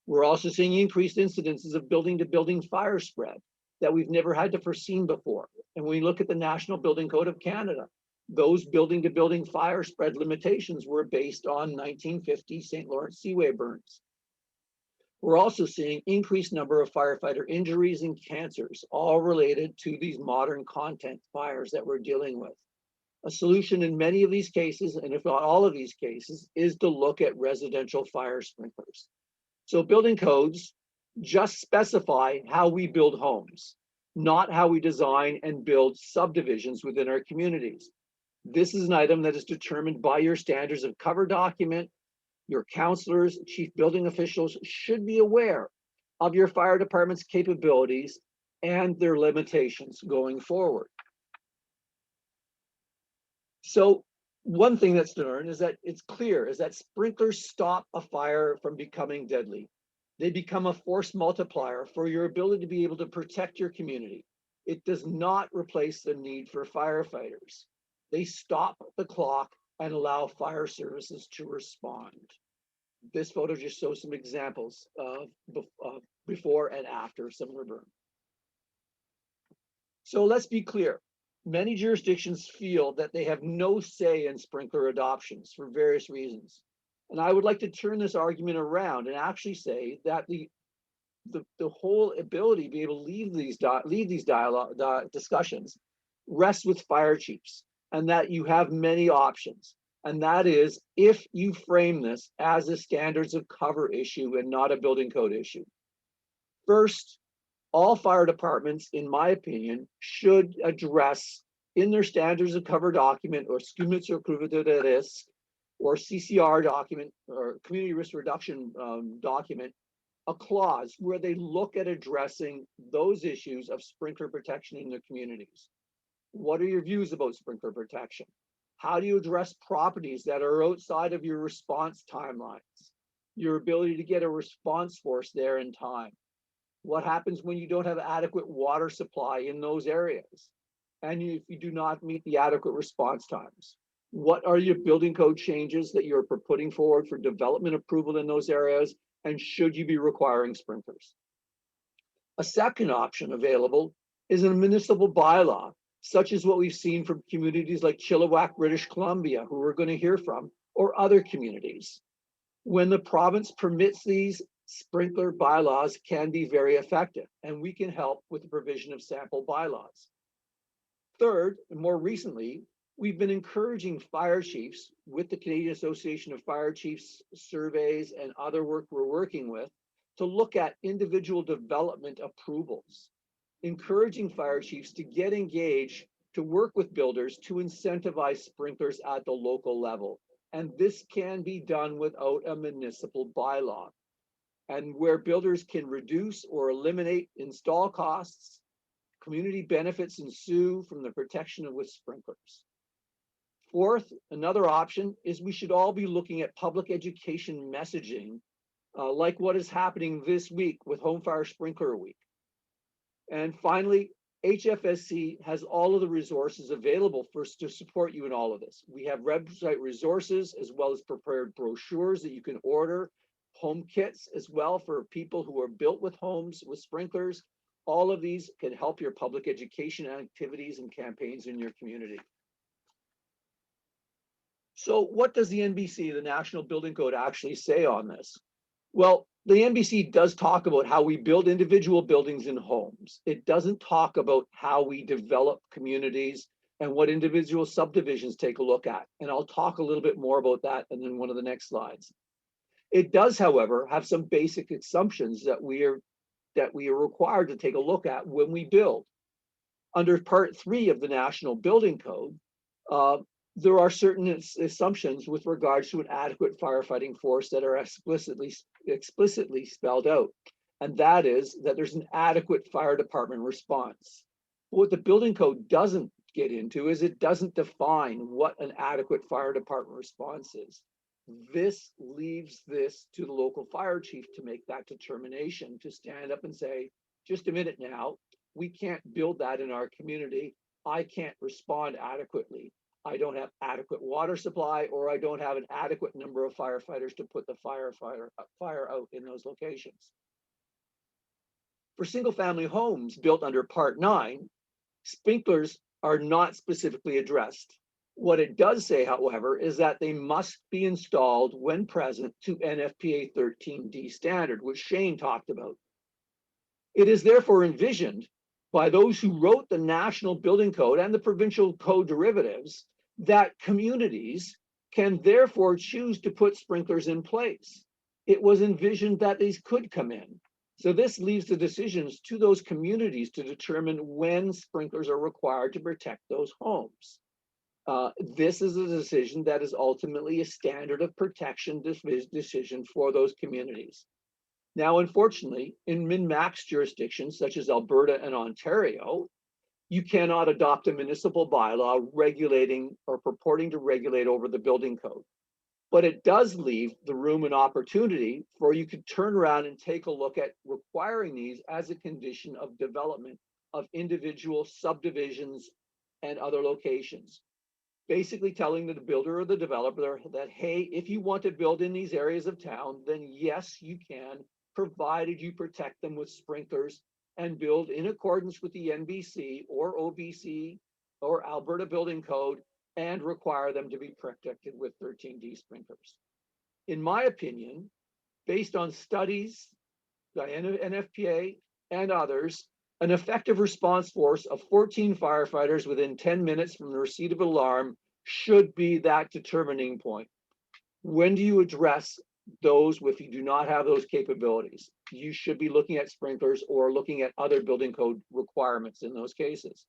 We're also seeing increased incidences of building-to-building fire spread that we've never had to foreseen before. And when we look at the National Building Code of Canada, those building-to-building fire spread limitations were based on 1950 St. Lawrence Seaway burns. We're also seeing increased number of firefighter injuries and cancers, all related to these modern content fires that we're dealing with. A solution in many of these cases, and if not all of these cases, is to look at residential fire sprinklers. So building codes just specify how we build homes, not how we design and build subdivisions within our communities. This is an item that is determined by your standards of cover document. Your counselors, chief building officials should be aware of your fire department's capabilities and their limitations going forward. So one thing that's learned is that it's clear is that sprinklers stop a fire from becoming deadly. They become a force multiplier for your ability to be able to protect your community. It does not replace the need for firefighters. They stop the clock and allow fire services to respond. This photo just shows some examples of before and after similar burn. So let's be clear. Many jurisdictions feel that they have no say in sprinkler adoptions for various reasons. And I would like to turn this argument around and actually say that the whole ability to be able to lead these discussions rests with fire chiefs, and that you have many options. And that is if you frame this as a standards of cover issue and not a building code issue. First, all fire departments, in my opinion, should address in their standards of cover document or scheme sur couverture de risque or CCR document or community risk reduction document, a clause where they look at addressing those issues of sprinkler protection in their communities. What are your views about sprinkler protection? How do you address properties that are outside of your response timelines? Your ability to get a response force there in time. What happens when you don't have adequate water supply in those areas? And if you do not meet the adequate response times? What are your building code changes that you're putting forward for development approval in those areas? And should you be requiring sprinklers? A second option available is a municipal bylaw, such as what we've seen from communities like Chilliwack, British Columbia, who we're going to hear from, or other communities. When the province permits these, sprinkler bylaws can be very effective, and we can help with the provision of sample bylaws. Third, and more recently, we've been encouraging fire chiefs with the Canadian Association of Fire Chiefs surveys and other work we're working with to look at individual development approvals, encouraging fire chiefs to get engaged, to work with builders to incentivize sprinklers at the local level. And this can be done without a municipal bylaw. And where builders can reduce or eliminate install costs, Community benefits ensue from the protection with sprinklers. Fourth, another option is we should all be looking at public education messaging, like what is happening this week with Home Fire Sprinkler Week. And finally, HFSC has all of the resources available for us to support you in all of this. We have website resources as well as prepared brochures that you can order, home kits as well for people who are built with homes with sprinklers. All of these can help your public education activities and campaigns in your community. So what does the NBC, the National Building Code, actually say on this? Well, the NBC does talk about how we build individual buildings and homes. It doesn't talk about how we develop communities and what individual subdivisions take a look at. And I'll talk a little bit more about that in one of the next slides. It does, however, have some basic assumptions that we are required to take a look at when we build. Under Part 3 of the National Building Code, there are certain assumptions with regards to an adequate firefighting force that are explicitly spelled out. And that is that there's an adequate fire department response. What the building code doesn't get into is it doesn't define what an adequate fire department response is. This leaves this to the local fire chief to make that determination, to stand up and say, just a minute now, we can't build that in our community. I can't respond adequately. I don't have adequate water supply, or I don't have an adequate number of firefighters to put the fire out in those locations. For single-family homes built under Part 9, sprinklers are not specifically addressed. What it does say, however, is that they must be installed when present to NFPA 13D standard, which Shayne talked about. It is therefore envisioned by those who wrote the National Building Code and the provincial code derivatives that communities can therefore choose to put sprinklers in place. It was envisioned that these could come in. So this leaves the decisions to those communities to determine when sprinklers are required to protect those homes. This is a decision that is ultimately a standard of protection decision for those communities. Now, unfortunately, in min-max jurisdictions such as Alberta and Ontario, you cannot adopt a municipal bylaw regulating or purporting to regulate over the building code. But it does leave the room and opportunity for you to turn around and take a look at requiring these as a condition of development of individual subdivisions and other locations. Basically telling the builder or the developer that, hey, if you want to build in these areas of town, then yes, you can, provided you protect them with sprinklers and build in accordance with the NBC or OBC or Alberta Building Code and require them to be protected with 13D sprinklers. In my opinion, based on studies by NFPA and others, an effective response force of 14 firefighters within 10 minutes from the receipt of alarm should be that determining point. When do you address those if you do not have those capabilities? You should be looking at sprinklers or looking at other building code requirements in those cases.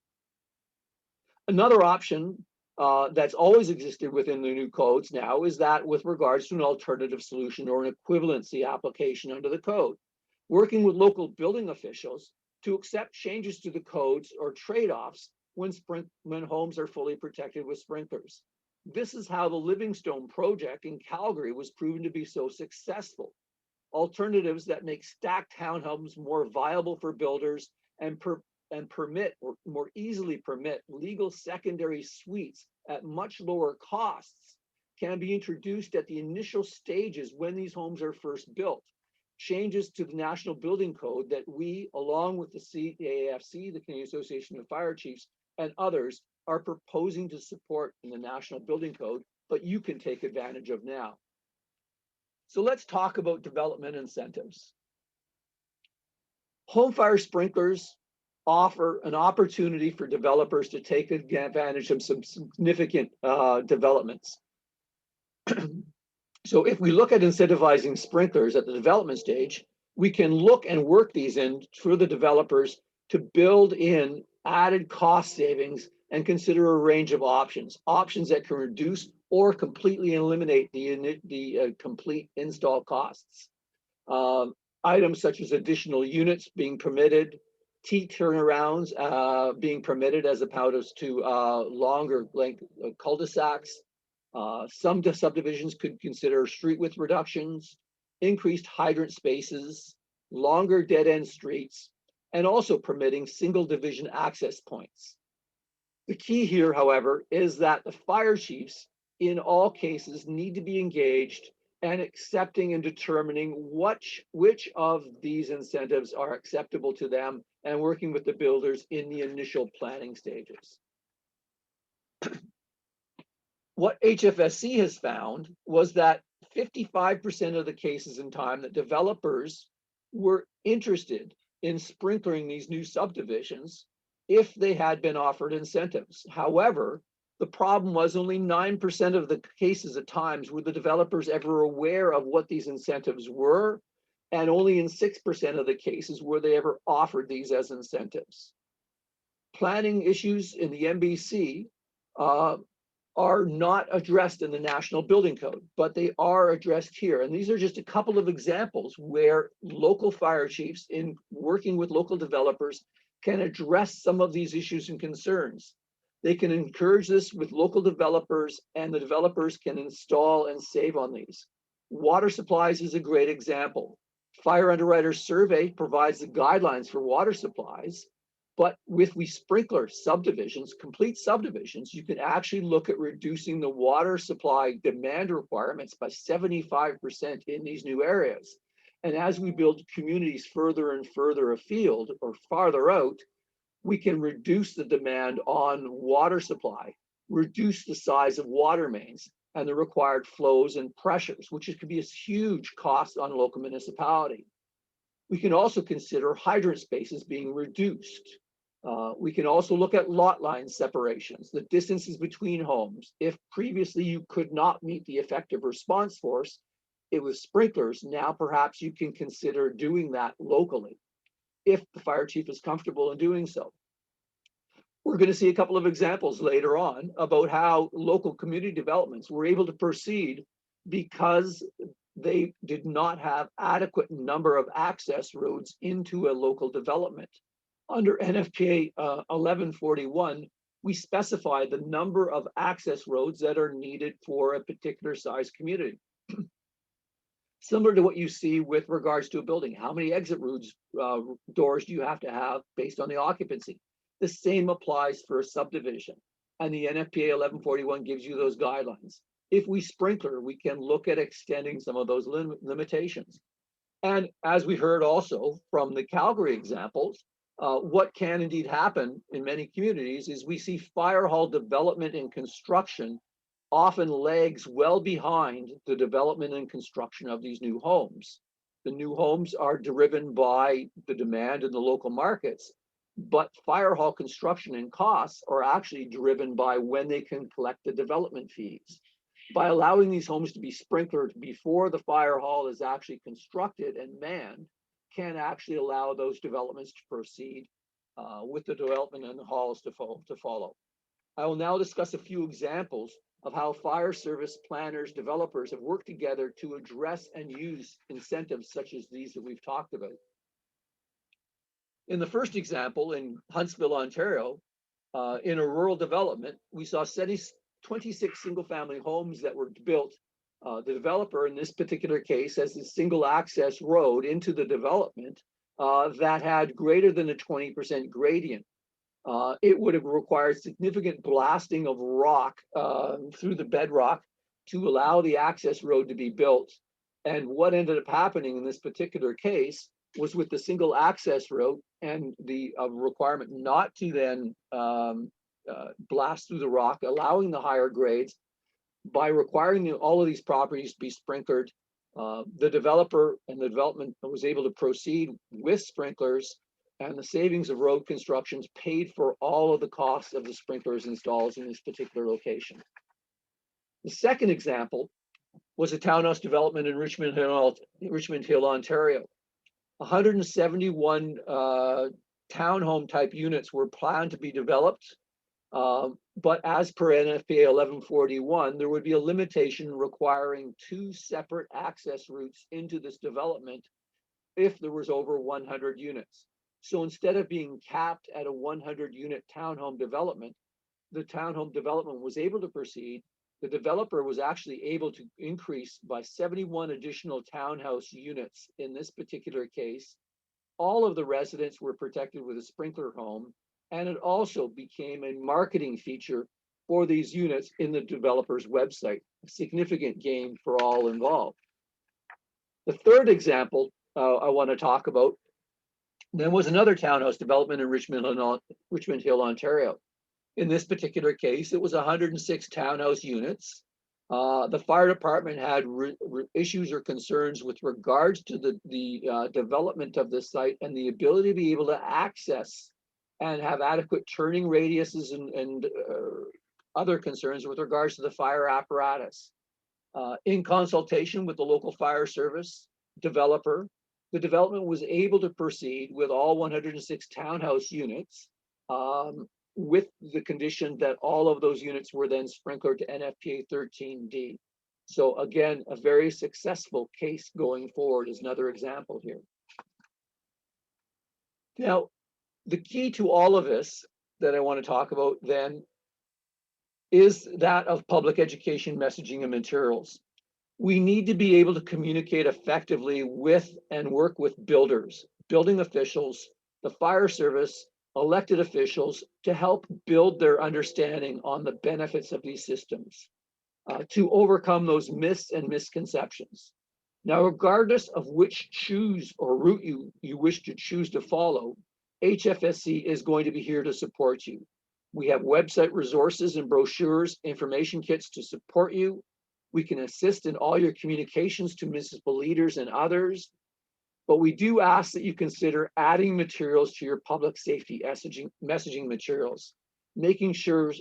Another option that's always existed within the new codes now is that with regards to an alternative solution or an equivalency application under the code, working with local building officials to accept changes to the codes or trade-offs when homes are fully protected with sprinklers. This is how the Livingstone project in Calgary was proven to be so successful. Alternatives that make stacked townhomes more viable for builders and permit or more easily permit legal secondary suites at much lower costs can be introduced at the initial stages when these homes are first built. Changes to the National Building Code that we, along with the CAFC, the Canadian Association of Fire Chiefs, and others are proposing to support in the National Building Code, but you can take advantage of now. So let's talk about development incentives. Home fire sprinklers offer an opportunity for developers to take advantage of some significant developments. So if we look at incentivizing sprinklers at the development stage, we can look and work these in for the developers to build in added cost savings and consider a range of options that can reduce or completely eliminate the complete install costs. Items such as additional units being permitted, T turnarounds being permitted as opposed to longer length cul-de-sacs. Some subdivisions could consider street width reductions, increased hydrant spaces, longer dead-end streets, and also permitting single division access points. The key here, however, is that the fire chiefs in all cases need to be engaged and accepting and determining which of these incentives are acceptable to them and working with the builders in the initial planning stages. What HFSC has found was that 55% of the cases in time that developers were interested in sprinklering these new subdivisions if they had been offered incentives. However, the problem was only 9% of the cases at times were the developers ever aware of what these incentives were, and only in 6% of the cases were they ever offered these as incentives. Planning issues in the MBC are not addressed in the National Building Code, but they are addressed here. And these are just a couple of examples where local fire chiefs, in working with local developers, can address some of these issues and concerns. They can encourage this with local developers, and the developers can install and save on these. Water supplies is a great example. Fire Underwriter Survey provides the guidelines for water supplies, but if we sprinkler subdivisions, complete subdivisions, you can actually look at reducing the water supply demand requirements by 75% in these new areas. And as we build communities further and further afield or farther out, we can reduce the demand on water supply, reduce the size of water mains and the required flows and pressures, which could be a huge cost on a local municipality. We can also consider hydrant spaces being reduced. We can also look at lot line separations, the distances between homes. If previously you could not meet the effective response force, it was sprinklers. Now perhaps you can consider doing that locally if the fire chief is comfortable in doing so. We're going to see a couple of examples later on about how local community developments were able to proceed because they did not have adequate number of access roads into a local development. Under NFPA 1141, we specify the number of access roads that are needed for a particular size community. Similar to what you see with regards to a building, how many exit routes, doors do you have to have based on the occupancy? The same applies for a subdivision, and the NFPA 1141 gives you those guidelines. If we sprinkler, we can look at extending some of those limitations. And as we heard also from the Calgary examples, what can indeed happen in many communities is we see fire hall development and construction often lags well behind the development and construction of these new homes. The new homes are driven by the demand in the local markets, but fire hall construction and costs are actually driven by when they can collect the development fees. By allowing these homes to be sprinklered before the fire hall is actually constructed and manned, can actually allow those developments to proceed with the development and the halls to follow. I will now discuss a few examples of how fire service planners, developers have worked together to address and use incentives such as these that we've talked about. In the first example, in Huntsville, Ontario, in a rural development, we saw 26 single-family homes that were built. The developer in this particular case has a single access road into the development that had greater than a 20% gradient. It would have required significant blasting of rock through the bedrock to allow the access road to be built. And what ended up happening in this particular case was with the single access road and the requirement not to then blast through the rock, allowing the higher grades, by requiring all of these properties to be sprinklered, the developer and the development was able to proceed with sprinklers, and the savings of road constructions paid for all of the costs of the sprinklers installed in this particular location. The second example was a townhouse development in Richmond Hill, Ontario. 171 townhome type units were planned to be developed, but as per NFPA 1141, there would be a limitation requiring 2 separate access routes into this development if there was over 100 units. So instead of being capped at a 100-unit townhome development, the townhome development was able to proceed. The developer was actually able to increase by 71 additional townhouse units in this particular case. All of the residents were protected with a sprinkler home, and it also became a marketing feature for these units in the developer's website, a significant gain for all involved. The third example I want to talk about then was another townhouse development in Richmond Hill, Ontario. In this particular case, it was 106 townhouse units. The fire department had issues or concerns with regards to the development of the site and the ability to be able to access and have adequate turning radiuses and other concerns with regards to the fire apparatus. In consultation with the local fire service developer, the development was able to proceed with all 106 townhouse units with the condition that all of those units were then sprinklered to NFPA 13D. So again, a very successful case going forward is another example here. Now, the key to all of this that I want to talk about then is that of public education messaging and materials. We need to be able to communicate effectively with and work with builders, building officials, the fire service, elected officials to help build their understanding on the benefits of these systems, to overcome those myths and misconceptions. Now, regardless of which route you wish to choose to follow, HFSC is going to be here to support you. We have website resources and brochures, information kits to support you. We can assist in all your communications to municipal leaders and others, but we do ask that you consider adding materials to your public safety messaging materials, making sure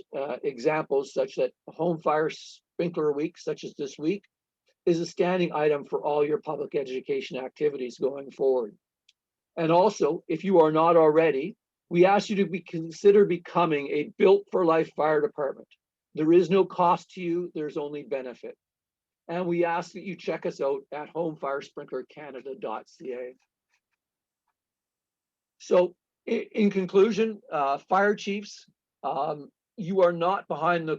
examples such that Home Fire Sprinkler Week, such as this week, is a standing item for all your public education activities going forward. And also, if you are not already, we ask you to consider becoming a Built for Life fire department. There is no cost to you, there's only benefit. And we ask that you check us out at homefiresprinklercanada.ca. So in conclusion, fire chiefs, you are not behind the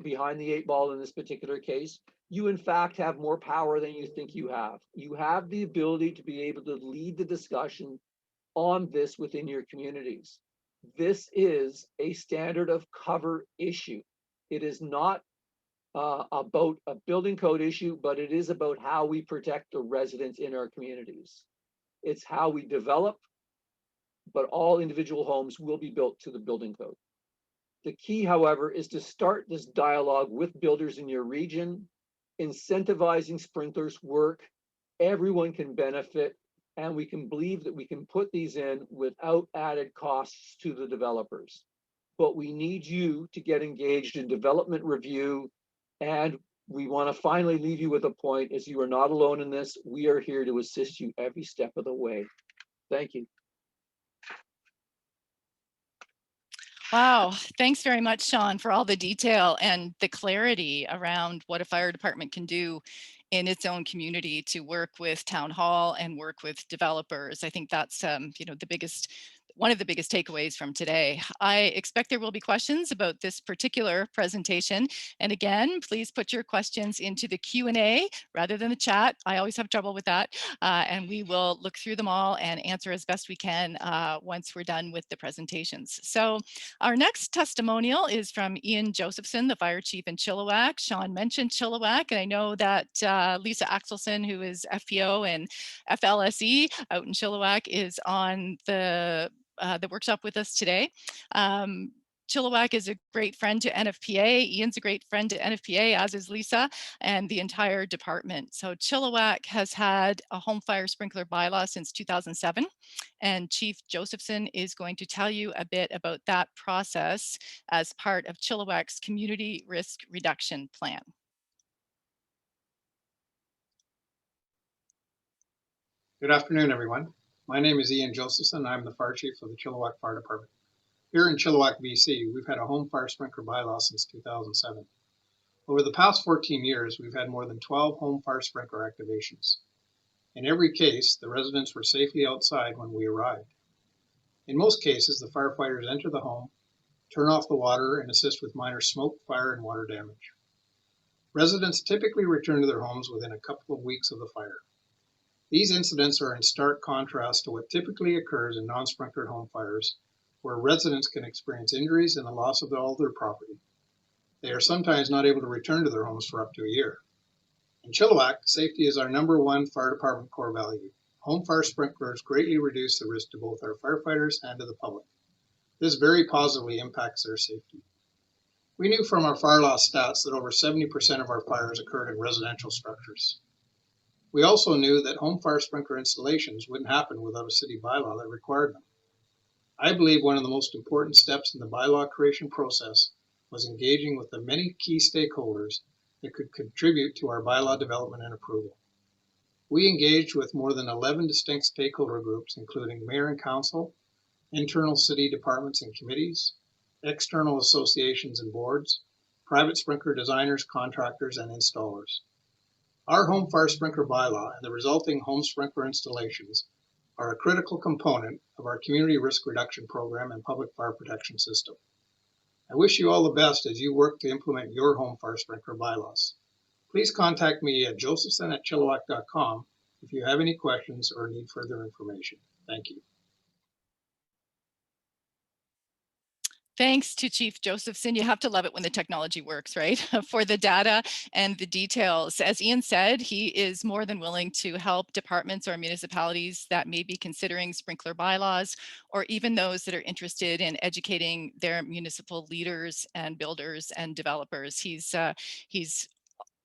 8 ball in this particular case. You in fact have more power than you think you have. You have the ability to be able to lead the discussion on this within your communities. This is a standard of cover issue. It is not about a building code issue, but it is about how we protect the residents in our communities. It's how we develop, but all individual homes will be built to the building code. The key, however, is to start this dialogue with builders in your region. Incentivizing sprinklers work, everyone can benefit, and we can believe that we can put these in without added costs to the developers. But we need you to get engaged in development review, and we want to finally leave you with a point, as you are not alone in this. We are here to assist you every step of the way. Thank you. Wow, thanks very much, Sean, for all the detail and the clarity around what a fire department can do in its own community to work with town hall and work with developers. I think that's one of the biggest takeaways from today. I expect there will be questions about this particular presentation. And again, please put your questions into the Q&A rather than the chat. I always have trouble with that. And we will look through them all and answer as best we can once we're done with the presentations. So our next testimonial is from Ian Josephson, the fire chief in Chilliwack. Sean mentioned Chilliwack, and I know that Lisa Axelson, who is FPO and FLSE out in Chilliwack, is on the workshop with us today. Chilliwack is a great friend to NFPA. Ian's a great friend to NFPA, as is Lisa and the entire department. So Chilliwack has had a home fire sprinkler bylaw since 2007. And Chief Josephson is going to tell you a bit about that process as part of Chilliwack's community risk reduction plan. Good afternoon, everyone. My name is Ian Josephson. I'm the fire chief of the Chilliwack Fire Department. Here in Chilliwack, BC, we've had a home fire sprinkler bylaw since 2007. Over the past 14 years, we've had more than 12 home fire sprinkler activations. In every case, the residents were safely outside when we arrived. In most cases, the firefighters enter the home, turn off the water, and assist with minor smoke, fire, and water damage. Residents typically return to their homes within a couple of weeks of the fire. These incidents are in stark contrast to what typically occurs in non-sprinklered home fires, where residents can experience injuries and the loss of all their property. They are sometimes not able to return to their homes for up to a year. In Chilliwack, safety is our #1 fire department core value. Home fire sprinklers greatly reduce the risk to both our firefighters and to the public. This very positively impacts their safety. We knew from our fire loss stats that over 70% of our fires occurred in residential structures. We also knew that home fire sprinkler installations wouldn't happen without a city bylaw that required them. I believe one of the most important steps in the bylaw creation process was engaging with the many key stakeholders that could contribute to our bylaw development and approval. We engaged with more than 11 distinct stakeholder groups, including mayor and council, internal city departments and committees, external associations and boards, private sprinkler designers, contractors, and installers. Our home fire sprinkler bylaw and the resulting home sprinkler installations are a critical component of our community risk reduction program and public fire protection system. I wish you all the best as you work to implement your home fire sprinkler bylaws. Please contact me at josephson@chilliwack.com if you have any questions or need further information. Thank you. Thanks to Chief Josephson. You have to love it when the technology works, right? For the data and the details. As Ian said, he is more than willing to help departments or municipalities that may be considering sprinkler bylaws, or even those that are interested in educating their municipal leaders and builders and developers. He's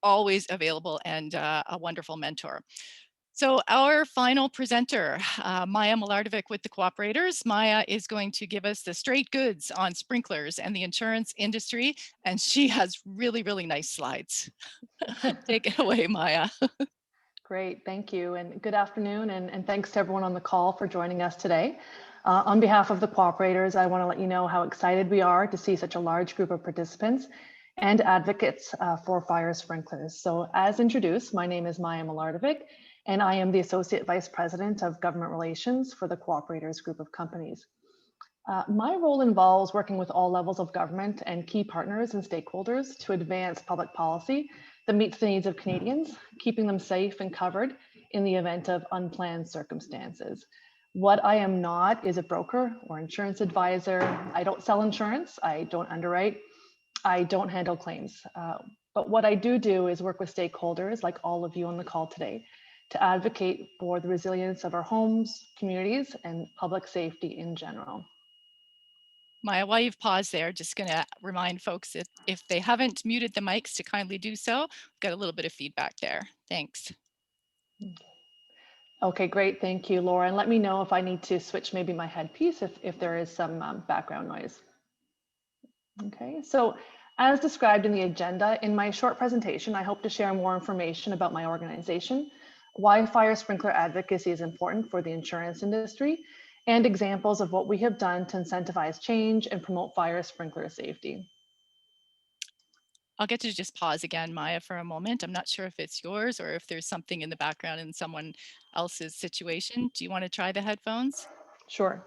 always available and a wonderful mentor. So our final presenter, Maya Milardovic with the Cooperators. Maya is going to give us the straight goods on sprinklers and the insurance industry, and she has really, really nice slides. Take it away, Maya. Great, thank you, and good afternoon, and thanks to everyone on the call for joining us today. On behalf of the Cooperators, I want to let you know how excited we are to see such a large group of participants and advocates for fire sprinklers. So as introduced, my name is Maya Milardovic, and I am the Associate Vice President of Government Relations for the Cooperators group of companies. My role involves working with all levels of government and key partners and stakeholders to advance public policy that meets the needs of Canadians, keeping them safe and covered in the event of unplanned circumstances. What I am not is a broker or insurance advisor. I don't sell insurance, I don't underwrite, I don't handle claims. But what I do is work with stakeholders like all of you on the call today to advocate for the resilience of our homes, communities, and public safety in general. Maya, while you've paused there, just going to remind folks that if they haven't muted the mics to kindly do so. We've got a little bit of feedback there. Thanks. Okay, great. Thank you, Laura. And let me know if I need to switch maybe my headpiece if there is some background noise. Okay, so as described in the agenda, in my short presentation, I hope to share more information about my organization, why fire sprinkler advocacy is important for the insurance industry, and examples of what we have done to incentivize change and promote fire sprinkler safety. I'll get to just pause again, Maya, for a moment. I'm not sure if it's yours or if there's something in the background in someone else's situation. Do you want to try the headphones? Sure.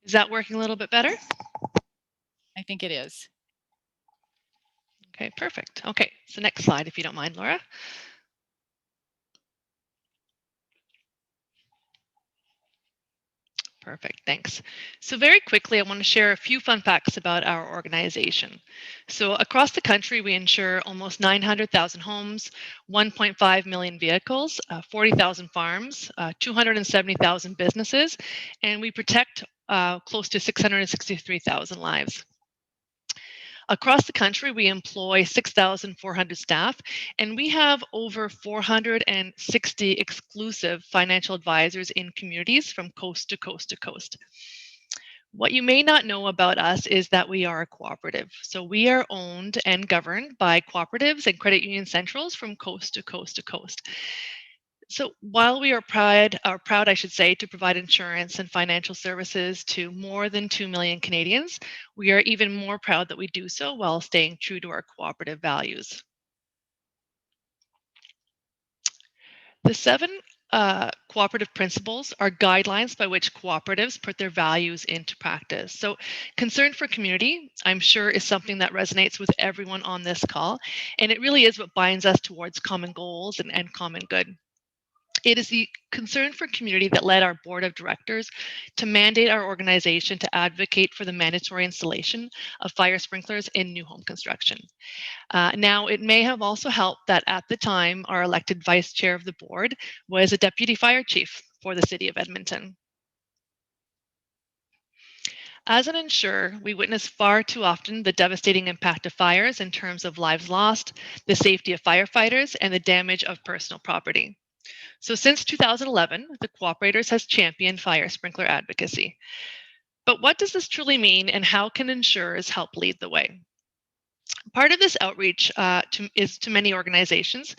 Is that working a little bit better? I think it is. Okay, perfect. Okay, so next slide, if you don't mind, Laura. Perfect, thanks. So very quickly, I want to share a few fun facts about our organization. So across the country, we insure almost 900,000 homes, 1.5 million vehicles, 40,000 farms, 270,000 businesses, and we protect close to 663,000 lives. Across the country, we employ 6,400 staff, and we have over 460 exclusive financial advisors in communities from coast to coast to coast. What you may not know about us is that we are a cooperative. So we are owned and governed by cooperatives and credit union centrals from coast to coast to coast. So while we are proud, I should say, to provide insurance and financial services to more than 2 million Canadians, we are even more proud that we do so while staying true to our cooperative values. The 7 cooperative principles are guidelines by which cooperatives put their values into practice. So concern for community, I'm sure, is something that resonates with everyone on this call, and it really is what binds us towards common goals and common good. It is the concern for community that led our board of directors to mandate our organization to advocate for the mandatory installation of fire sprinklers in new home construction. Now, it may have also helped that at the time, our elected vice chair of the board was a deputy fire chief for the city of Edmonton. As an insurer, we witness far too often the devastating impact of fires in terms of lives lost, the safety of firefighters, and the damage of personal property. So since 2011, the Cooperators has championed fire sprinkler advocacy. But what does this truly mean, and how can insurers help lead the way? Part of this outreach is to many organizations,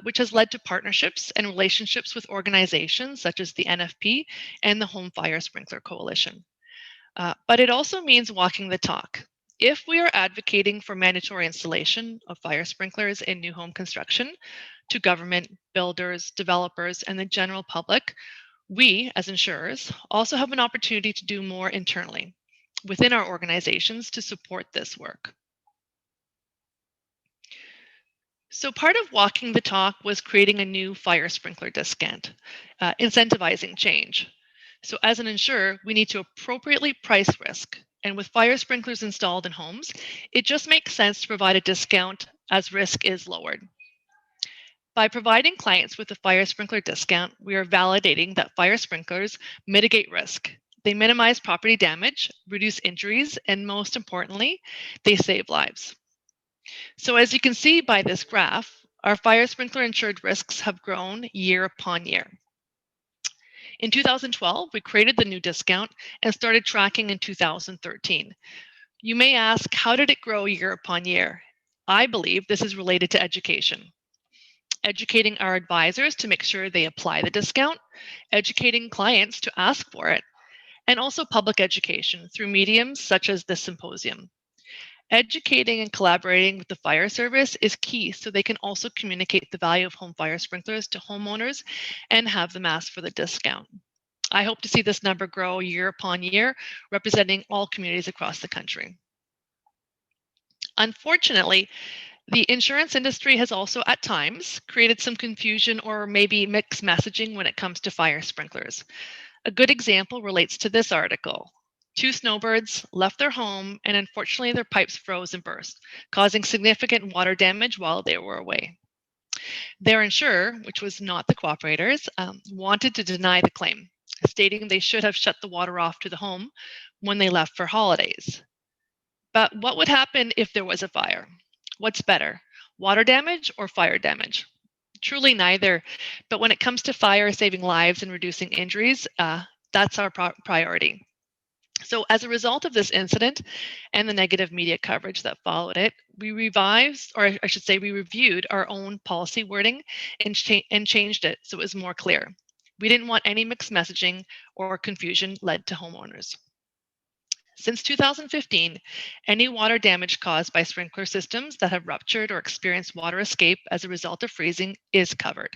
which has led to partnerships and relationships with organizations such as the Nfpa and the Home Fire Sprinkler Coalition. But it also means walking the talk. If we are advocating for mandatory installation of fire sprinklers in new home construction to government, builders, developers, and the general public, we, as insurers, also have an opportunity to do more internally within our organizations to support this work. So part of walking the talk was creating a new fire sprinkler discount, incentivizing change. So as an insurer, we need to appropriately price risk. And with fire sprinklers installed in homes, it just makes sense to provide a discount as risk is lowered. By providing clients with a fire sprinkler discount, we are validating that fire sprinklers mitigate risk. They minimize property damage, reduce injuries, and most importantly, they save lives. So as you can see by this graph, our fire sprinkler insured risks have grown year upon year. In 2012, we created the new discount and started tracking in 2013. You may ask, how did it grow year upon year? I believe this is related to education. Educating our advisors to make sure they apply the discount, educating clients to ask for it, and also public education through mediums such as this symposium. Educating and collaborating with the fire service is key so they can also communicate the value of home fire sprinklers to homeowners and have them ask for the discount. I hope to see this number grow year upon year, representing all communities across the country. Unfortunately, the insurance industry has also at times created some confusion or maybe mixed messaging when it comes to fire sprinklers. A good example relates to this article. 2 snowbirds left their home and unfortunately their pipes froze and burst, causing significant water damage while they were away. Their insurer, which was not the Cooperators, wanted to deny the claim, stating they should have shut the water off to the home when they left for holidays. But what would happen if there was a fire? What's better, water damage or fire damage? Truly neither, but when it comes to fire saving lives and reducing injuries, that's our priority. So as a result of this incident and the negative media coverage that followed it, we revised, or I should say we reviewed our own policy wording and changed it so it was more clear. We didn't want any mixed messaging or confusion led to homeowners. Since 2015, any water damage caused by sprinkler systems that have ruptured or experienced water escape as a result of freezing is covered.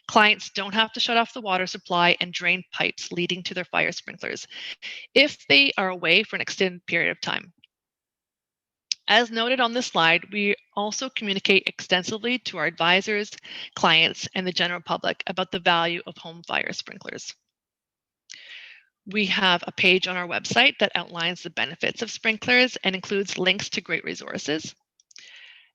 Clients don't have to shut off the water supply and drain pipes leading to their fire sprinklers if they are away for an extended period of time. As noted on this slide, we also communicate extensively to our advisors, clients, and the general public about the value of home fire sprinklers. We have a page on our website that outlines the benefits of sprinklers and includes links to great resources.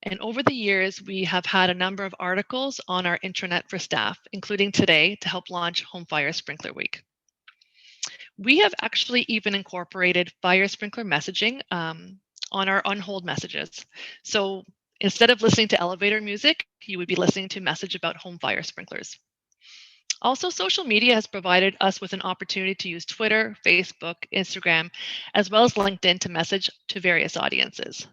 And over the years, we have had a number of articles on our intranet for staff, including today to help launch Home Fire Sprinkler Week. We have actually even incorporated fire sprinkler messaging on our on-hold messages. So instead of listening to elevator music, you would be listening to a message about home fire sprinklers. Also, social media has provided us with an opportunity to use Twitter, Facebook, Instagram, as well as LinkedIn to message to various audiences.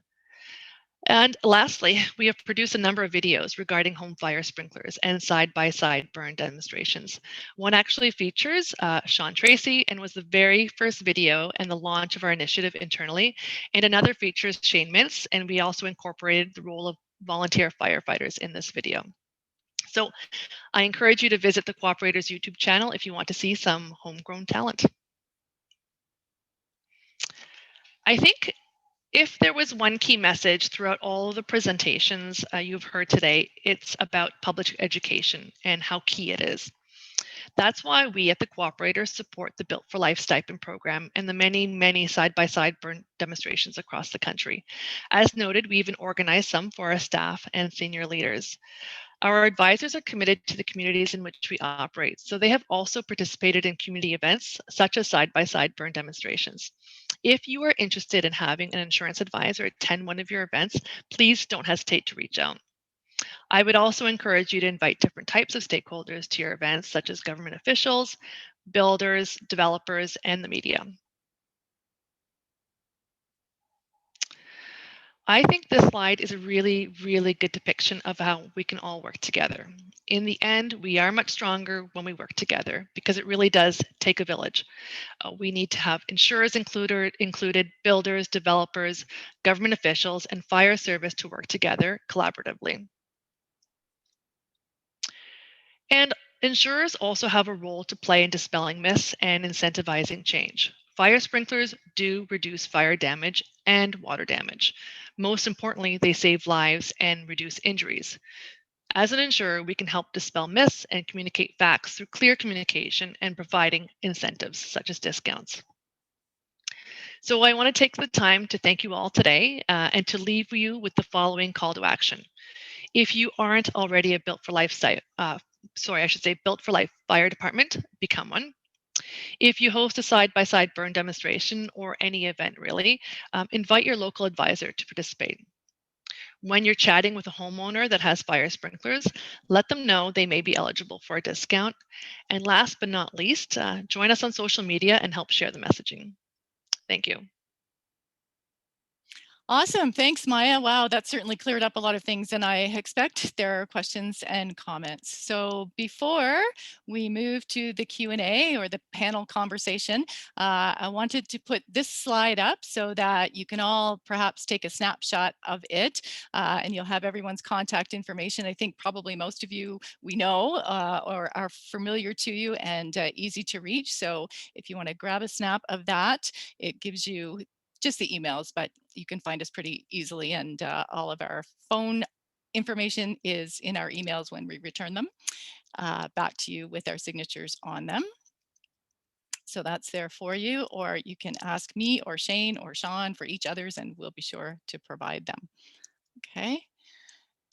And lastly, we have produced a number of videos regarding home fire sprinklers and side-by-side burn demonstrations. One actually features Tracey and was the very first video and the launch of our initiative internally. And another features Shayne Mintz, and we also incorporated the role of volunteer firefighters in this video. So I encourage you to visit the Cooperators YouTube channel if you want to see some homegrown talent. I think if there was one key message throughout all of the presentations you've heard today, it's about public education and how key it is. That's why we at the Cooperators support the Built for Life Stipend program and the many side-by-side burn demonstrations across the country. As noted, we even organized some for our staff and senior leaders. Our advisors are committed to the communities in which we operate, so they have also participated in community events such as side-by-side burn demonstrations. If you are interested in having an insurance advisor attend one of your events, please don't hesitate to reach out. I would also encourage you to invite different types of stakeholders to your events, such as government officials, builders, developers, and the media. I think this slide is a really good depiction of how we can all work together. In the end, we are much stronger when we work together because it really does take a village. We need to have insurers included, builders, developers, government officials, and fire service to work together collaboratively. And insurers also have a role to play in dispelling myths and incentivizing change. Fire sprinklers do reduce fire damage and water damage. Most importantly, they save lives and reduce injuries. As an insurer, we can help dispel myths and communicate facts through clear communication and providing incentives such as discounts. So I want to take the time to thank you all today and to leave you with the following call to action. If you aren't already a Built for Life Built for Life Fire Department, become one. If you host a side-by-side burn demonstration or any event really, invite your local advisor to participate. When you're chatting with a homeowner that has fire sprinklers, let them know they may be eligible for a discount. And last but not least, join us on social media and help share the messaging. Thank you. Awesome. Thanks, Maya. Wow, that certainly cleared up a lot of things, and I expect there are questions and comments. So before we move to the Q&A or the panel conversation, I wanted to put this slide up so that you can all perhaps take a snapshot of it, and you'll have everyone's contact information. I think probably most of you we know or are familiar to you and easy to reach. So if you want to grab a snap of that, it gives you just the emails, but you can find us pretty easily, and all of our phone information is in our emails when we return them back to you with our signatures on them. So that's there for you, or you can ask me or Shayne or Sean for each other's, and we'll be sure to provide them. Okay.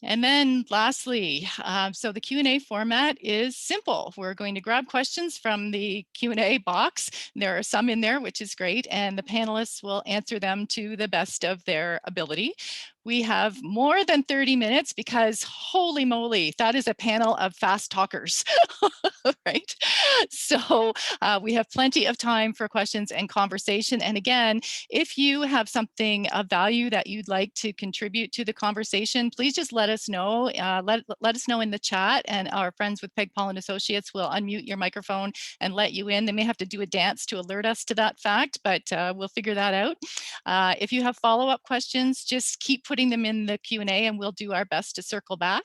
And then lastly, so the Q&A format is simple. We're going to grab questions from the Q&A box. There are some in there, which is great, and the panelists will answer them to the best of their ability. We have more than 30 minutes because holy moly, that is a panel of fast talkers, right? So we have plenty of time for questions and conversation. And again, if you have something of value that you'd like to contribute to the conversation, please just let us know. Let us know in the chat, and our friends with Peg Paul and Associates will unmute your microphone and let you in. They may have to do a dance to alert us to that fact, but we'll figure that out. If you have follow-up questions, just keep putting them in the Q&A and we'll do our best to circle back.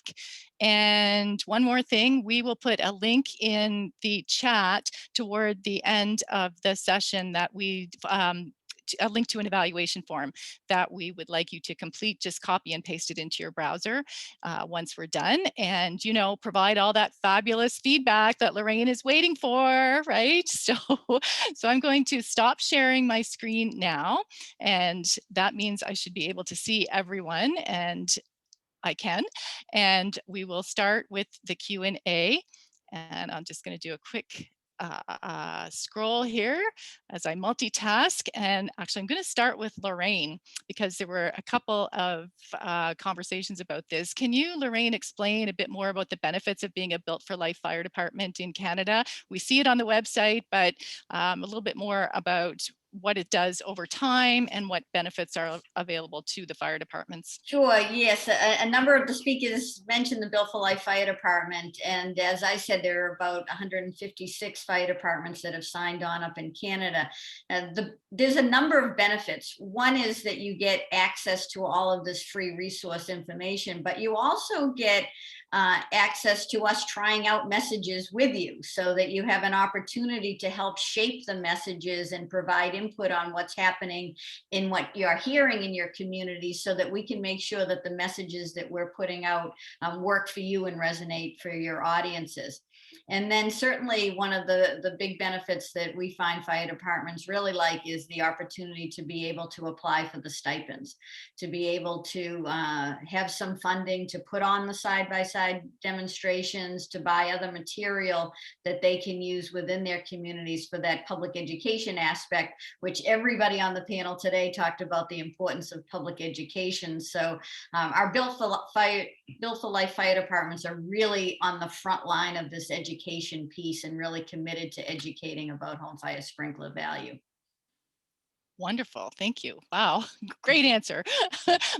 And one more thing, we will put a link in the chat toward the end of the session that we a link to an evaluation form that we would like you to complete. Just copy and paste it into your browser once we're done, and provide all that fabulous feedback that Lorraine is waiting for, right? So I'm going to stop sharing my screen now, and that means I should be able to see everyone, and I can, and we will start with the Q&A, and I'm just going to do a quick scroll here as I multitask. And actually, I'm going to start with Lorraine because there were a couple of conversations about this. Can you, Lorraine, explain a bit more about the benefits of being a Built for Life Fire Department in Canada? We see it on the website, but a little bit more about what it does over time and what benefits are available to the fire departments? Sure, yes. A number of the speakers mentioned the Built for Life Fire Department. And as I said, there are about 156 fire departments that have signed on up in Canada. There's a number of benefits. One is that you get access to all of this free resource information, but you also get access to us trying out messages with you so that you have an opportunity to help shape the messages and provide input on what's happening in what you're hearing in your community so that we can make sure that the messages that we're putting out work for you and resonate for your audiences. And then certainly one of the big benefits that we find fire departments really like is the opportunity to be able to apply for the stipends, to be able to have some funding to put on the side-by-side demonstrations, to buy other material that they can use within their communities for that public education aspect, which everybody on the panel today talked about the importance of public education. So our Built for Life fire departments are really on the front line of this education piece and really committed to educating about home fire sprinkler value. Wonderful. Thank you. Wow. Great answer.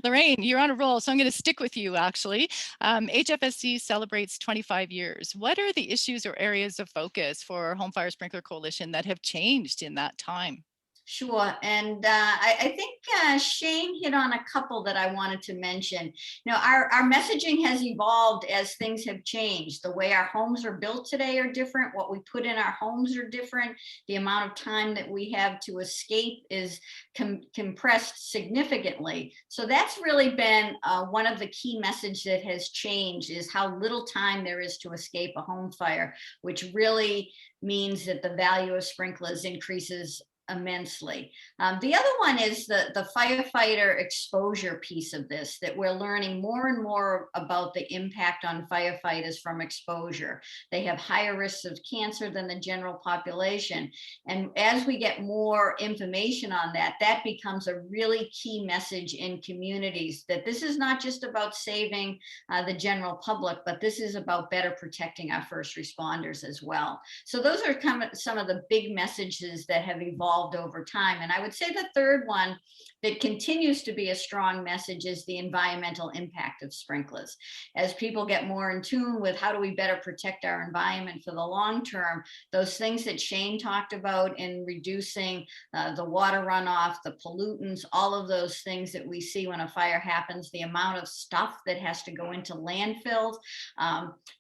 Lorraine, you're on a roll, so I'm going to stick with you, actually. HFSC celebrates 25 years. What are the issues or areas of focus for Home Fire Sprinkler Coalition that have changed in that time? Sure. And I think Shayne hit on a couple that I wanted to mention. You know, our messaging has evolved as things have changed. The way our homes are built today are different. What we put in our homes are different. The amount of time that we have to escape is compressed significantly. So that's really been one of the key messages that has changed, is how little time there is to escape a home fire, which really means that the value of sprinklers increases immensely. The other one is the firefighter exposure piece of this, that we're learning more and more about the impact on firefighters from exposure. They have higher risks of cancer than the general population. And as we get more information on that, that becomes a really key message in communities, that this is not just about saving the general public, but this is about better protecting our first responders as well. So those are some of the big messages that have evolved over time. And I would say the third one that continues to be a strong message is the environmental impact of sprinklers. As people get more in tune with how do we better protect our environment for the long term, those things that Shayne talked about in reducing the water runoff, the pollutants, all of those things that we see when a fire happens, the amount of stuff that has to go into landfills,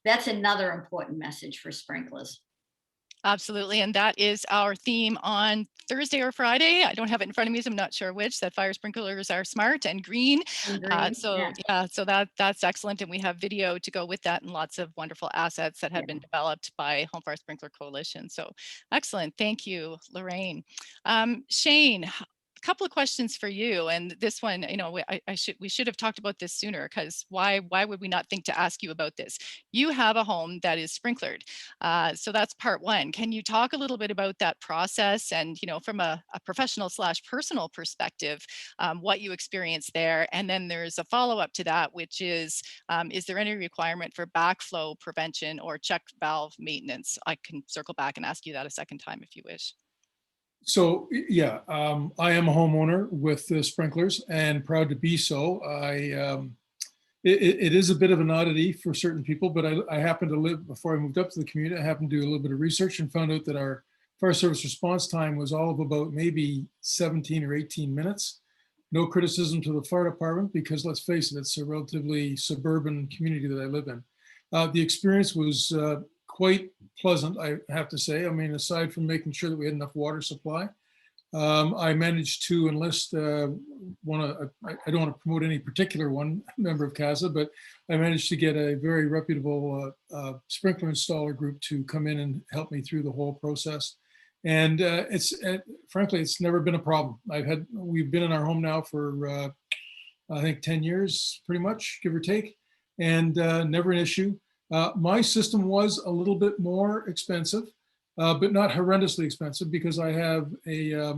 that's another important message for sprinklers. Absolutely. And that is our theme on Thursday or Friday. I don't have it in front of me, so I'm not sure which, that fire sprinklers are smart and green. So that's excellent. And we have video to go with that and lots of wonderful assets that have been developed by Home Fire Sprinkler Coalition. So excellent. Thank you, Lorraine. Shayne, couple of questions for you, and this one, you know, we should have talked about this sooner, because why would we not think to ask you about this? You have a home that is sprinklered, so that's part one. Can you talk a little bit about that process, and you know, from a professional / personal perspective, what you experienced there? And then there's a follow-up to that, which is there any requirement for backflow prevention or check valve maintenance? I can circle back and ask you that a second time if you wish. So yeah, I am a homeowner with sprinklers, and proud to be so. It is a bit of an oddity for certain people, but I happen to live, before I moved up to the community, I happened to do a little bit of research and found out that our fire service response time was all of about maybe 17 or 18 minutes. No criticism to the fire department, because let's face it, it's a relatively suburban community that I live in. The experience was quite pleasant, I have to say. I mean, aside from making sure that we had enough water supply, I managed to enlist I don't want to promote any particular one member of CASA, but I managed to get a very reputable sprinkler installer group to come in and help me through the whole process. And frankly, it's never been a problem. We've been in our home now for I think 10 years, pretty much, give or take, and never an issue. My system was a little bit more expensive, but not horrendously expensive, because I have a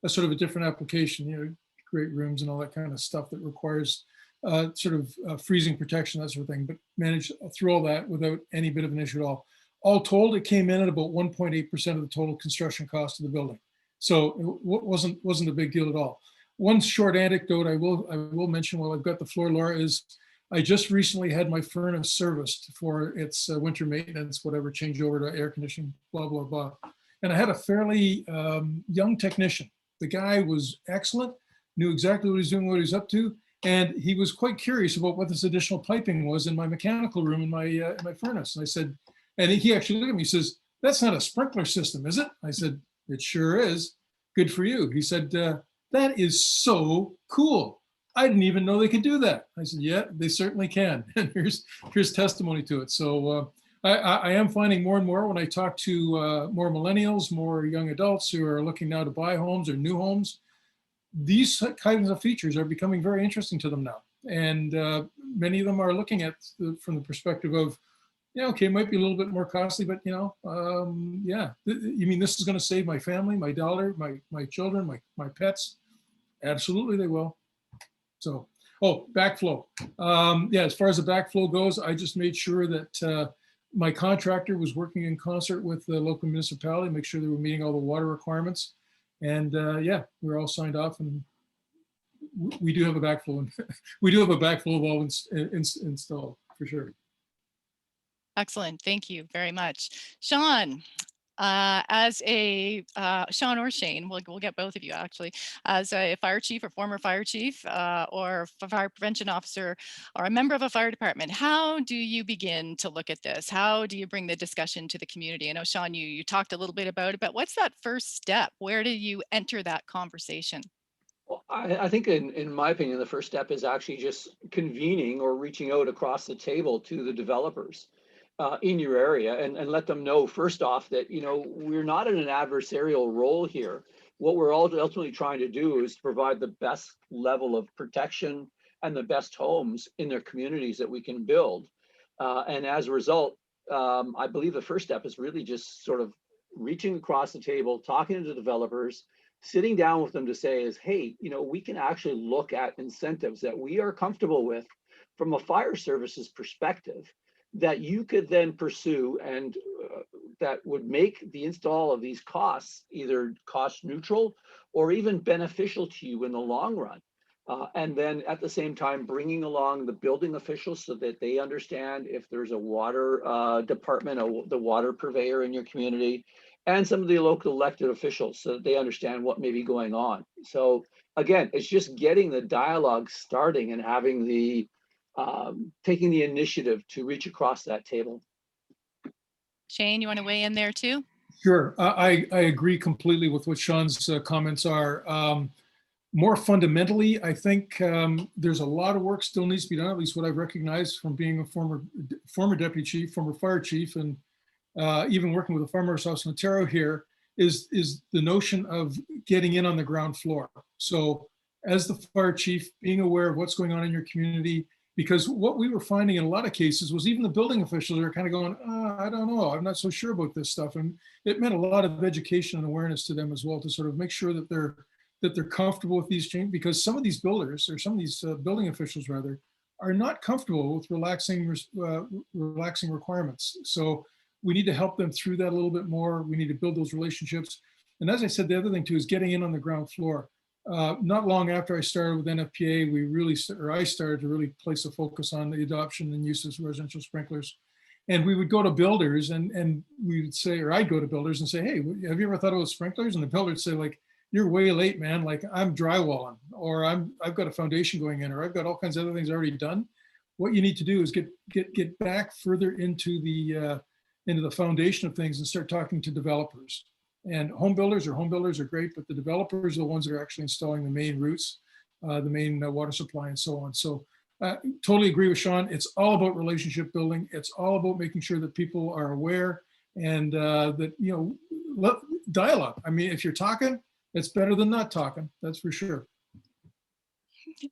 sort of a different application, you know, great rooms and all that kind of stuff that requires sort of freezing protection, that sort of thing, but managed through all that without any bit of an issue at all. All told, it came in at about 1.8% of the total construction cost of the building. So it wasn't a big deal at all. One short anecdote I will mention while I've got the floor, Laura, is I just recently had my furnace serviced for its winter maintenance, whatever, changeover to air conditioning, blah, blah, blah. And I had a fairly young technician. The guy was excellent, knew exactly what he was doing, what he was up to. And he was quite curious about what this additional piping was in my mechanical room in my furnace. And I said, and he actually looked at me, he says, "That's not a sprinkler system, is it?" I said, "It sure is. Good for you." He said, "That is so cool. I didn't even know they could do that." I said, "Yeah, they certainly can." And here's testimony to it. So I am finding more and more when I talk to more millennials, more young adults who are looking now to buy homes or new homes, these kinds of features are becoming very interesting to them now. And many of them are looking at from the perspective of, yeah, okay, it might be a little bit more costly, but yeah, you mean this is going to save my family, my daughter, my children, my pets? Absolutely, they will. So, oh, backflow. Yeah, as far as the backflow goes, I just made sure that my contractor was working in concert with the local municipality, make sure they were meeting all the water requirements. And yeah, we're all signed off, and we do have a backflow. And we do have a backflow valve installed for sure. Excellent. Thank you very much. Sean, as a, Sean or Shayne, we'll get both of you actually, as a fire chief or former fire chief or fire prevention officer or a member of a fire department, how do you begin to look at this? How do you bring the discussion to the community? I know, Sean, you talked a little bit about it, but what's that first step? Where do you enter that conversation? Well, I think in my opinion, the first step is actually just convening or reaching out across the table to the developers in your area and let them know first off that, we're not in an adversarial role here. What we're ultimately trying to do is provide the best level of protection and the best homes in their communities that we can build. And as a result, I believe the first step is really just sort of reaching across the table, talking to the developers, sitting down with them to say is, hey, we can actually look at incentives that we are comfortable with from a fire services perspective that you could then pursue and that would make the install of these costs either cost neutral or even beneficial to you in the long run. And then at the same time, bringing along the building officials so that they understand if there's a water department, the water purveyor in your community, and some of the local elected officials so that they understand what may be going on. So again, it's just getting the dialogue starting and having the taking the initiative to reach across that table. Shayne, you want to weigh in there too? Sure, I agree completely with what Sean's comments are. More fundamentally, I think there's a lot of work still needs to be done, at least what I've recognized from being a former deputy chief, former fire chief, and even working with the Farmers House in Ontario here, is the notion of getting in on the ground floor. So as the fire chief, being aware of what's going on in your community, because what we were finding in a lot of cases was even the building officials are kind of going, I don't know, I'm not so sure about this stuff. And it meant a lot of education and awareness to them as well to sort of make sure that they're comfortable with these changes, because some of these builders, or some of these building officials rather, are not comfortable with relaxing requirements. So we need to help them through that a little bit more. We need to build those relationships. And as I said, the other thing too is getting in on the ground floor. Not long after I started with Nfpa, I started to really place a focus on the adoption and use of residential sprinklers. And we would go to builders and we would say, or I'd go to builders and say, hey, have you ever thought about sprinklers? And the builder would say, like, you're way late, man. Like, I'm drywalling, or I've got a foundation going in, or I've got all kinds of other things already done. What you need to do is get back further into the foundation of things and start talking to developers. And home builders are great, but the developers are the ones that are actually installing the main routes, the main water supply and so on. So totally agree with Sean. It's all about relationship building. It's all about making sure that people are aware and that, dialogue. I mean, if you're talking, it's better than not talking. That's for sure.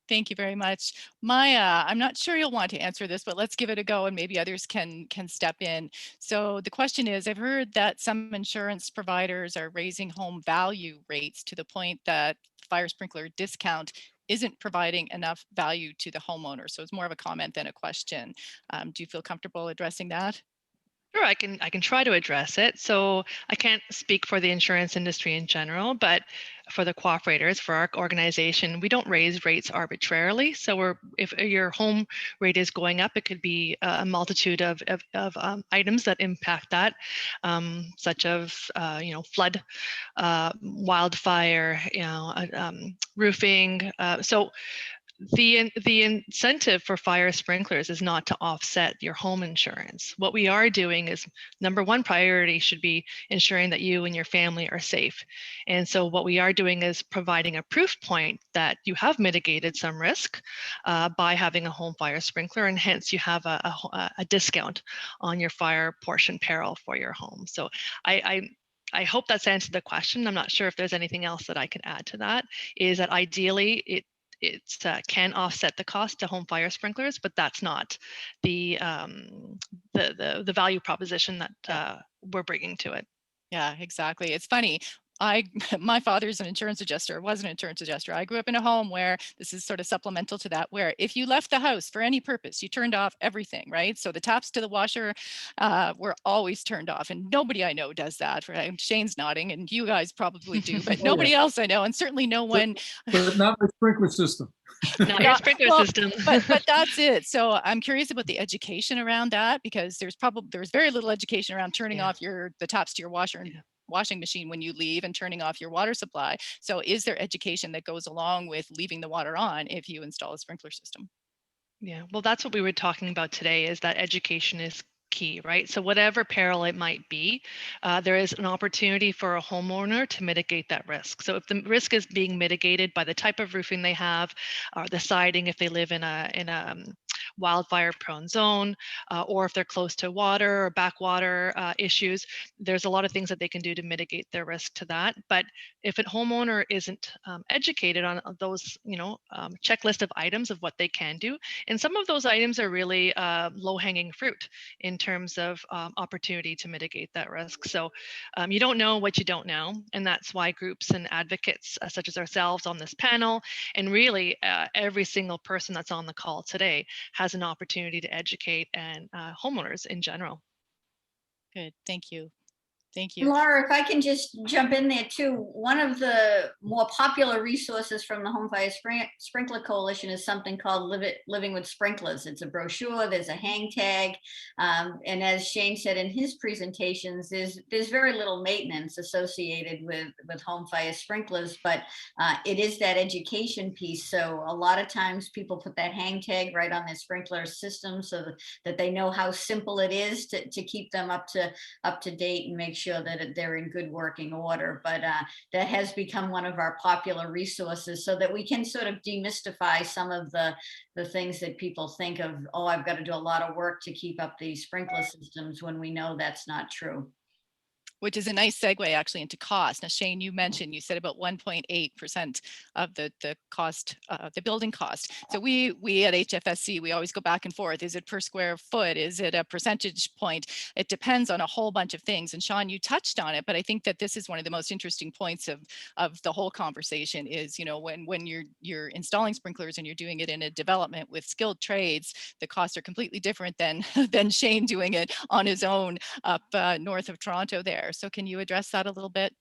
Thank you very much. Maya, I'm not sure you'll want to answer this, but let's give it a go and maybe others can step in. So the question is, I've heard that some insurance providers are raising home value rates to the point that fire sprinkler discount isn't providing enough value to the homeowner. So it's more of a comment than a question. Do you feel comfortable addressing that? Sure, I can try to address it. So I can't speak for the insurance industry in general, but for the cooperators, for our organization, we don't raise rates arbitrarily. So if your home rate is going up, it could be a multitude of items that impact that, such as flood, wildfire, roofing. So the incentive for fire sprinklers is not to offset your home insurance. What we are doing is, number one priority should be ensuring that you and your family are safe. And so what we are doing is providing a proof point that you have mitigated some risk by having a home fire sprinkler, and hence you have a discount on your fire portion peril for your home. So I hope that's answered the question. I'm not sure if there's anything else that I could add to that. Is that ideally it can offset the cost to home fire sprinklers, but that's not the value proposition that we're bringing to it. Yeah, exactly. It's funny. My father's an insurance adjuster, was an insurance adjuster. I grew up in a home where this is sort of supplemental to that, where if you left the house for any purpose, you turned off everything, right? So the taps to the washer were always turned off, and nobody I know does that. Right? Shayne's nodding, and you guys probably do, but nobody else I know, and certainly no one. But not my sprinkler system. Not your sprinkler system. but that's it. So I'm curious about the education around that, because there's very little education around turning off the taps to your washer and washing machine when you leave, and turning off your water supply. So is there education that goes along with leaving the water on if you install a sprinkler system? Yeah, well, that's what we were talking about today, is that education is key, right? So whatever peril it might be, there is an opportunity for a homeowner to mitigate that risk. So if the risk is being mitigated by the type of roofing they have, or the siding if they live in a wildfire prone zone, or if they're close to water or backwater issues, there's a lot of things that they can do to mitigate their risk to that. But if a homeowner isn't educated on those, checklist of items of what they can do, and some of those items are really low-hanging fruit in terms of opportunity to mitigate that risk. So you don't know what you don't know, and that's why groups and advocates such as ourselves on this panel, and really every single person that's on the call today, has an opportunity to educate and homeowners in general. Good, thank you. Thank you. Laura, if I can just jump in there too, one of the more popular resources from the Home Fire Sprinkler Coalition is something called Living with Sprinklers. It's a brochure, there's a hang tag. And as Shayne said in his presentations, there's very little maintenance associated with home fire sprinklers, but it is that education piece. So a lot of times people put that hang tag right on their sprinkler system so that they know how simple it is to keep them up to date and make sure that they're in good working order. But that has become one of our popular resources, so that we can sort of demystify some of the things that people think of, oh, I've got to do a lot of work to keep up these sprinkler systems, when we know that's not true. Which is a nice segue actually into cost. Now, Shayne, you said about 1.8% of the cost, the building cost. So we at HFSC, we always go back and forth. Is it per square foot? Is it a percentage point? It depends on a whole bunch of things. And Sean, you touched on it, but I think that this is one of the most interesting points of the whole conversation is, when you're installing sprinklers and you're doing it in a development with skilled trades, the costs are completely different than Shayne doing it on his own up north of Toronto there. So can you address that a little bit?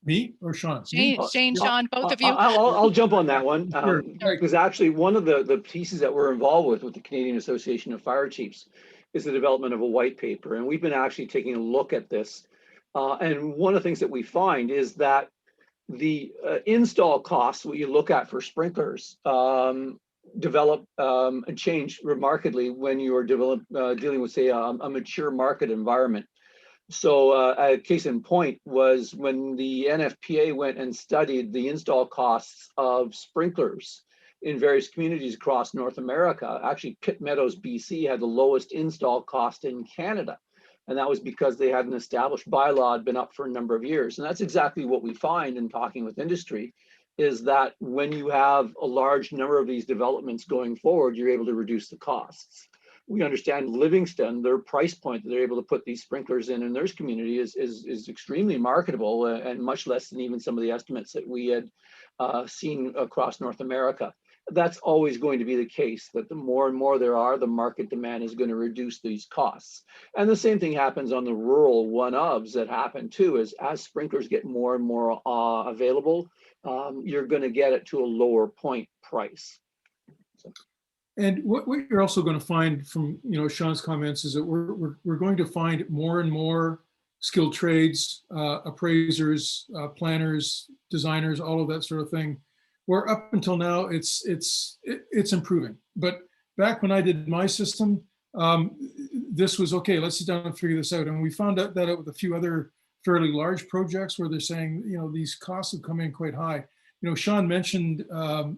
Me or Sean? Shayne, Sean, both of you. I'll jump on that one. Sure. Because actually one of the pieces that we're involved with the Canadian Association of Fire Chiefs is the development of a white paper. And we've been actually taking a look at this. And one of the things that we find is that the install costs, what you look at for sprinklers, develop and change remarkably when you are dealing with, say, a mature market environment. So a case in point was when the Nfpa went and studied the install costs of sprinklers in various communities across North America. Actually, Pitt Meadows, BC had the lowest install cost in Canada. And that was because they had an established bylaw, had been up for a number of years. And that's exactly what we find in talking with industry, is that when you have a large number of these developments going forward, you're able to reduce the costs. We understand Livingston, their price point that they're able to put these sprinklers in their community is extremely marketable, and much less than even some of the estimates that we had seen across North America. that's always going to be the case, that the more and more there are, the market demand is going to reduce these costs. And the same thing happens on the rural one-ofs that happen too, as sprinklers get more and more available, you're going to get it to a lower point price. So. And what you're also going to find from Sean's comments is that we're going to find more and more skilled trades, appraisers, planners, designers, all of that sort of thing. Where up until now it's improving. But back when I did my system, this was okay. Let's sit down and figure this out. And we found out that out with a few other fairly large projects where they're saying these costs have come in quite high. Sean mentioned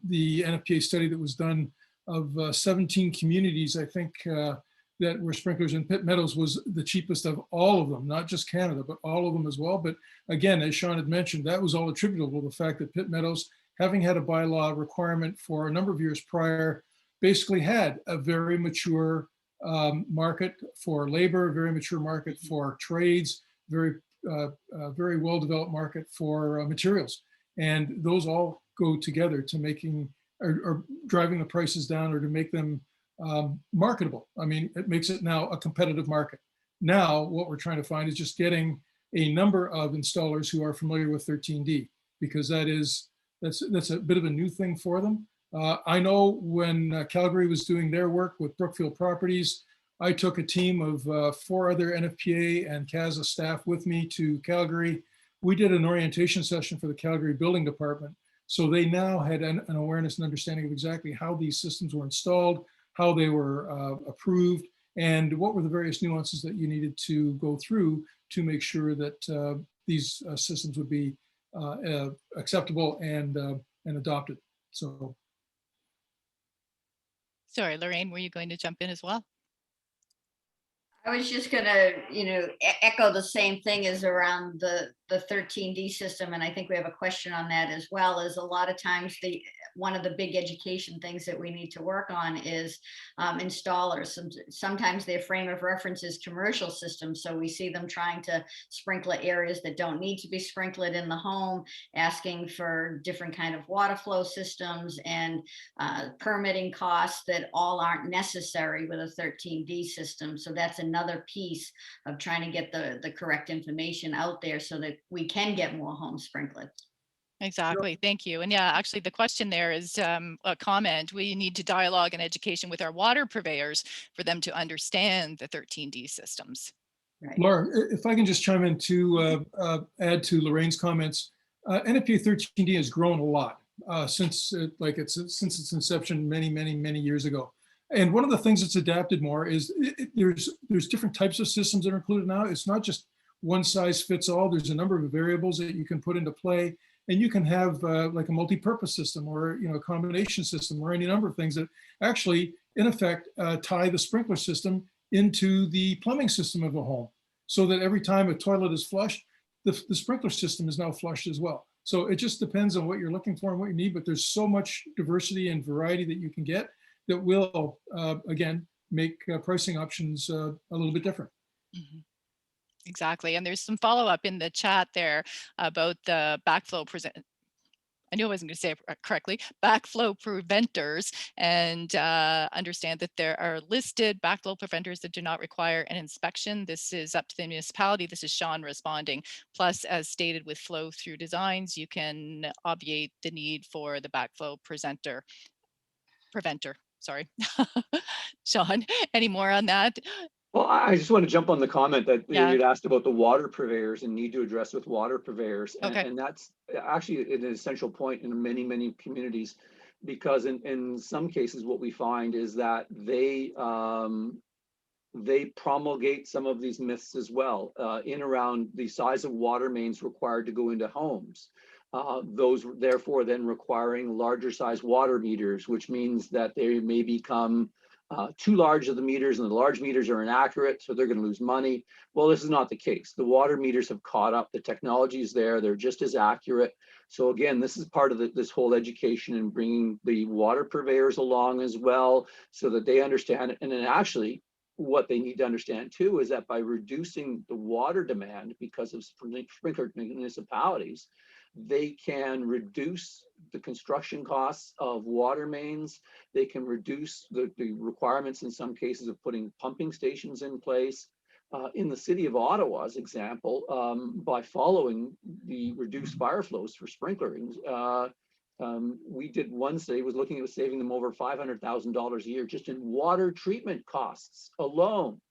the Nfpa study that was done of 17 communities, I think, that were sprinklers, and Pitt Meadows was the cheapest of all of them, not just Canada, but all of them as well. But again, as Sean had mentioned, that was all attributable to the fact that Pitt Meadows, having had a bylaw requirement for a number of years prior, basically had a very mature market for labor, very mature market for trades, very well-developed market for materials. And those all go together to making or driving the prices down, or to make them marketable. I mean, it makes it now a competitive market. Now, what we're trying to find is just getting a number of installers who are familiar with 13D, because that's a bit of a new thing for them. I know when Calgary was doing their work with Brookfield Properties, I took a team of 4 other NFPA and CASA staff with me to Calgary. We did an orientation session for the Calgary Building Department. So they now had an awareness and understanding of exactly how these systems were installed, how they were approved, and what were the various nuances that you needed to go through to make sure that these systems would be acceptable and adopted. So. Sorry, Lorraine, were you going to jump in as well? I was just gonna, echo the same thing as around the 13D system. And I think we have a question on that as well. Is a lot of times one of the big education things that we need to work on is installers. Sometimes their frame of reference is commercial systems. So we see them trying to sprinkler areas that don't need to be sprinkled in the home, asking for different kind of water flow systems and permitting costs that all aren't necessary with a 13D system. So that's another piece of trying to get the correct information out there so that we can get more homes sprinkled. Exactly. Thank you. And yeah, actually the question there is a comment. We need to dialogue and education with our water purveyors for them to understand the 13D systems. Right. Laura, if I can just chime in to add to Lorraine's comments, NFPA 13D has grown a lot since its inception many years ago. And one of the things that's adapted more is there's different types of systems that are included now. It's not just one size fits all. There's a number of variables that you can put into play. And you can have like a multi-purpose system, or a combination system, or any number of things that actually, in effect, tie the sprinkler system into the plumbing system of a home, so that every time a toilet is flushed, the sprinkler system is now flushed as well. So it just depends on what you're looking for and what you need. But there's so much diversity and variety that you can get that will, again, make pricing options a little bit different. Mm-hmm. Exactly. And there's some follow-up in the chat there about the backflow I knew I wasn't going to say it correctly, backflow preventers, and understand that there are listed backflow preventers that do not require an inspection. This is up to the municipality. This is Sean responding. Plus, as stated with flow through designs, you can obviate the need for the backflow preventer. Sorry. Sean, any more on that? Well, I just want to jump on the comment that Yeah. you'd asked about the water purveyors and need to address with water purveyors. And, Okay. and that's actually an essential point in many communities, because in some cases, what we find is that they promulgate some of these myths as well, in around the size of water mains required to go into homes. Those therefore then requiring larger size water meters, which means that they may become too large of the meters, and the large meters are inaccurate, so they're going to lose money. Well, this is not the case. The water meters have caught up. The technology is there. They're just as accurate. So again, this is part of this whole education and bringing the water purveyors along as well, so that they understand it. And then actually, what they need to understand too is that by reducing the water demand because of sprinkler municipalities, they can reduce the construction costs of water mains. They can reduce the requirements in some cases of putting pumping stations in place. In the city of Ottawa's example, by following the reduced fire flows for sprinklering, we did one study was looking at saving them over $500,000 a year just in water treatment costs alone,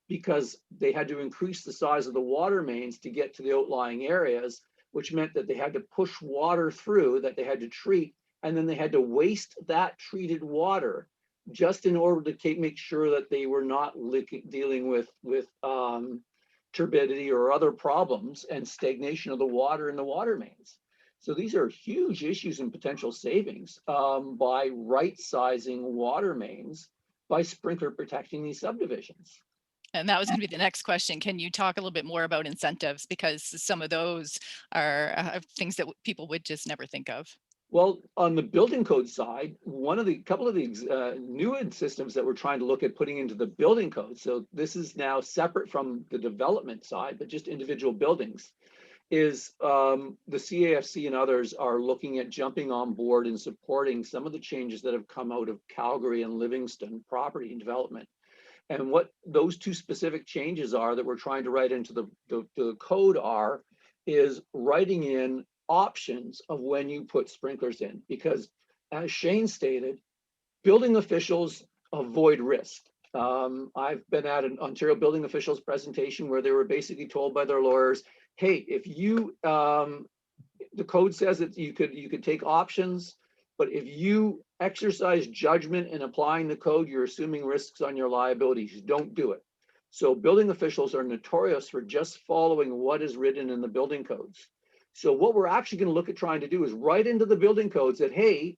because they had to increase the size of the water mains to get to the outlying areas, which meant that they had to push water through that they had to treat, and then they had to waste that treated water just in order to make sure that they were not dealing with turbidity or other problems and stagnation of the water in the water mains. So these are huge issues and potential savings by right-sizing water mains by sprinkler protecting these subdivisions. And that was going to be the next question. Can you talk a little bit more about incentives? Because some of those are things that people would just never think of. Well, on the building code side, couple of the new systems that we're trying to look at putting into the building code, so this is now separate from the development side, but just individual buildings, is the CAFC and others are looking at jumping on board and supporting some of the changes that have come out of Calgary and Livingston property and development. And what those two specific changes are that we're trying to write into the code is writing in options of when you put sprinklers in, because as Shayne stated, building officials avoid risk. I've been at an Ontario building officials presentation where they were basically told by their lawyers, hey, if you, the code says that you could take options, but if you exercise judgment in applying the code, you're assuming risks on your liabilities. Don't do it. So building officials are notorious for just following what is written in the building codes. So what we're actually going to look at trying to do is write into the building codes that, hey,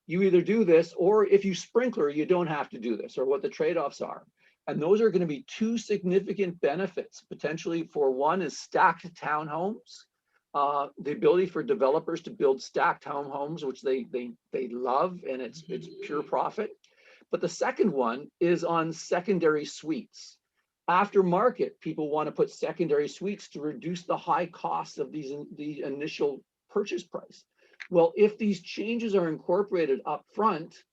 you either do this, or if you sprinkler, you don't have to do this, or what the trade-offs are. And those are going to be two significant benefits, potentially. For one is stacked townhomes, the ability for developers to build stacked homes, which they love, and it's pure profit. But the second one is on secondary suites. After market, people want to put secondary suites to reduce the high cost of the initial purchase price. Well, if these changes are incorporated up front,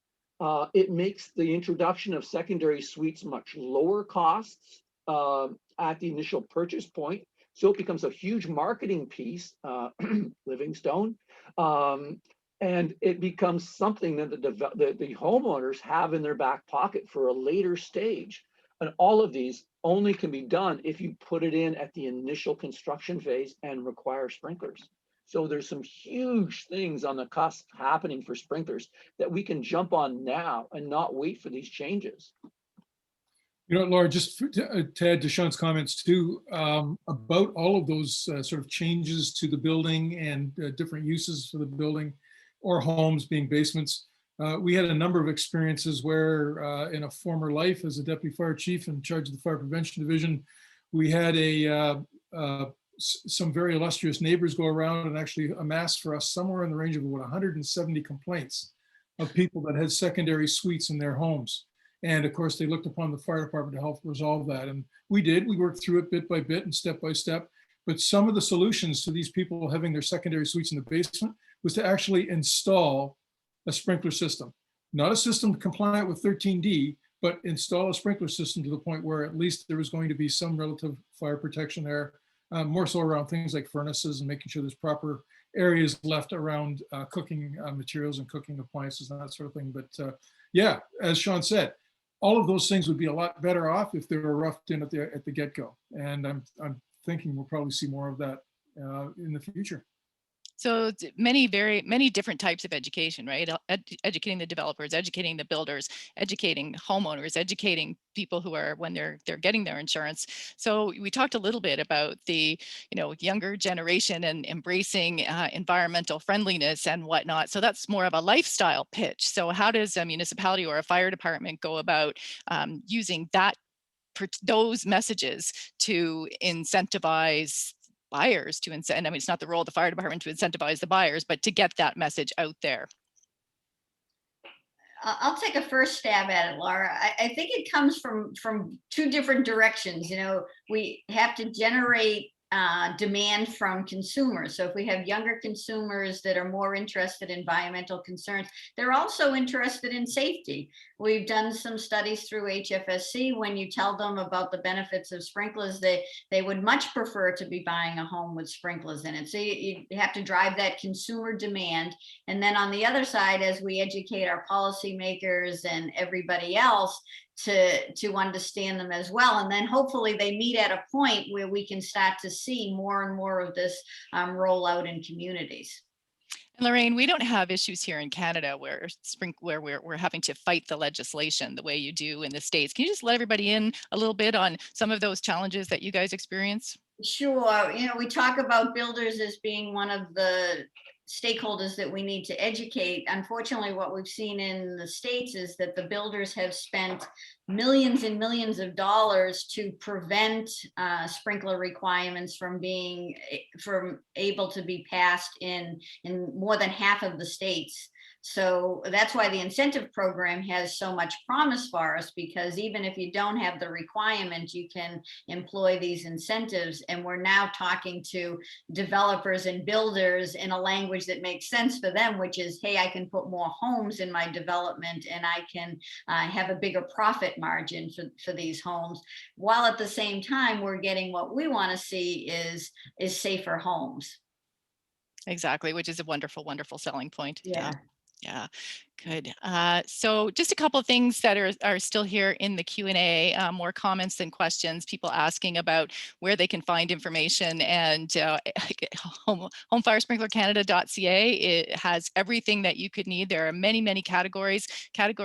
it makes the introduction of secondary suites much lower costs at the initial purchase point. So it becomes a huge marketing piece, Livingstone, and it becomes something that the homeowners have in their back pocket for a later stage. And all of these only can be done if you put it in at the initial construction phase and require sprinklers. So there's some huge things on the cusp happening for sprinklers that we can jump on now and not wait for these changes. You know, Laura, just to add to Sean's comments too, about all of those sort of changes to the building and different uses for the building or homes being basements. We had a number of experiences where in a former life as a deputy fire chief in charge of the fire prevention division, we had some very illustrious neighbors go around and actually amass for us somewhere in the range of about 170 complaints of people that had secondary suites in their homes. And of course, they looked upon the fire department to help resolve that. And we worked through it bit by bit and step by step. But some of the solutions to these people having their secondary suites in the basement was to actually install a sprinkler system, not a system compliant with 13D, but install a sprinkler system to the point where at least there was going to be some relative fire protection there, more so around things like furnaces and making sure there's proper areas left around cooking materials and cooking appliances and that sort of thing. But yeah, as Sean said, all of those things would be a lot better off if they were roughed in at the get-go. And I'm thinking we'll probably see more of that in the future. So many different types of education, right? Educating the developers, educating the builders, educating homeowners, educating people who are when they're getting their insurance. So we talked a little bit about the younger generation and embracing environmental friendliness and whatnot. So that's more of a lifestyle pitch. So how does a municipality or a fire department go about using those messages to incentivize buyers to incent? I mean, it's not the role of the fire department to incentivize the buyers, but to get that message out there. I'll take a first stab at it, Laura. I think it comes from two different directions. We have to generate demand from consumers. So if we have younger consumers that are more interested in environmental concerns, they're also interested in safety. We've done some studies through HFSC. When you tell them about the benefits of sprinklers, they would much prefer to be buying a home with sprinklers in it. So you have to drive that consumer demand. And then on the other side, as we educate our policymakers and everybody else to understand them as well. And then hopefully they meet at a point where we can start to see more and more of this roll out in communities. And Lorraine, we don't have issues here in Canada where we're having to fight the legislation the way you do in the States. Can you just let everybody in a little bit on some of those challenges that you guys experience? Sure. You know, we talk about builders as being one of the stakeholders that we need to educate. Unfortunately, what we've seen in the States is that the builders have spent millions and millions of dollars to prevent sprinkler requirements from being able to be passed in more than half of the states. So that's why the incentive program has so much promise for us, because even if you don't have the requirement, you can employ these incentives. And we're now talking to developers and builders in a language that makes sense for them, which is, hey, I can put more homes in my development and I can have a bigger profit margin for these homes, while at the same time we're getting what we want to see is safer homes. Exactly, which is a wonderful, wonderful selling point. Yeah. Yeah, good. So just a couple of things that are still here in the Q&A, more comments than questions, people asking about where they can find information. And homefiresprinklercanada.ca, it has everything that you could need. There are many, many categories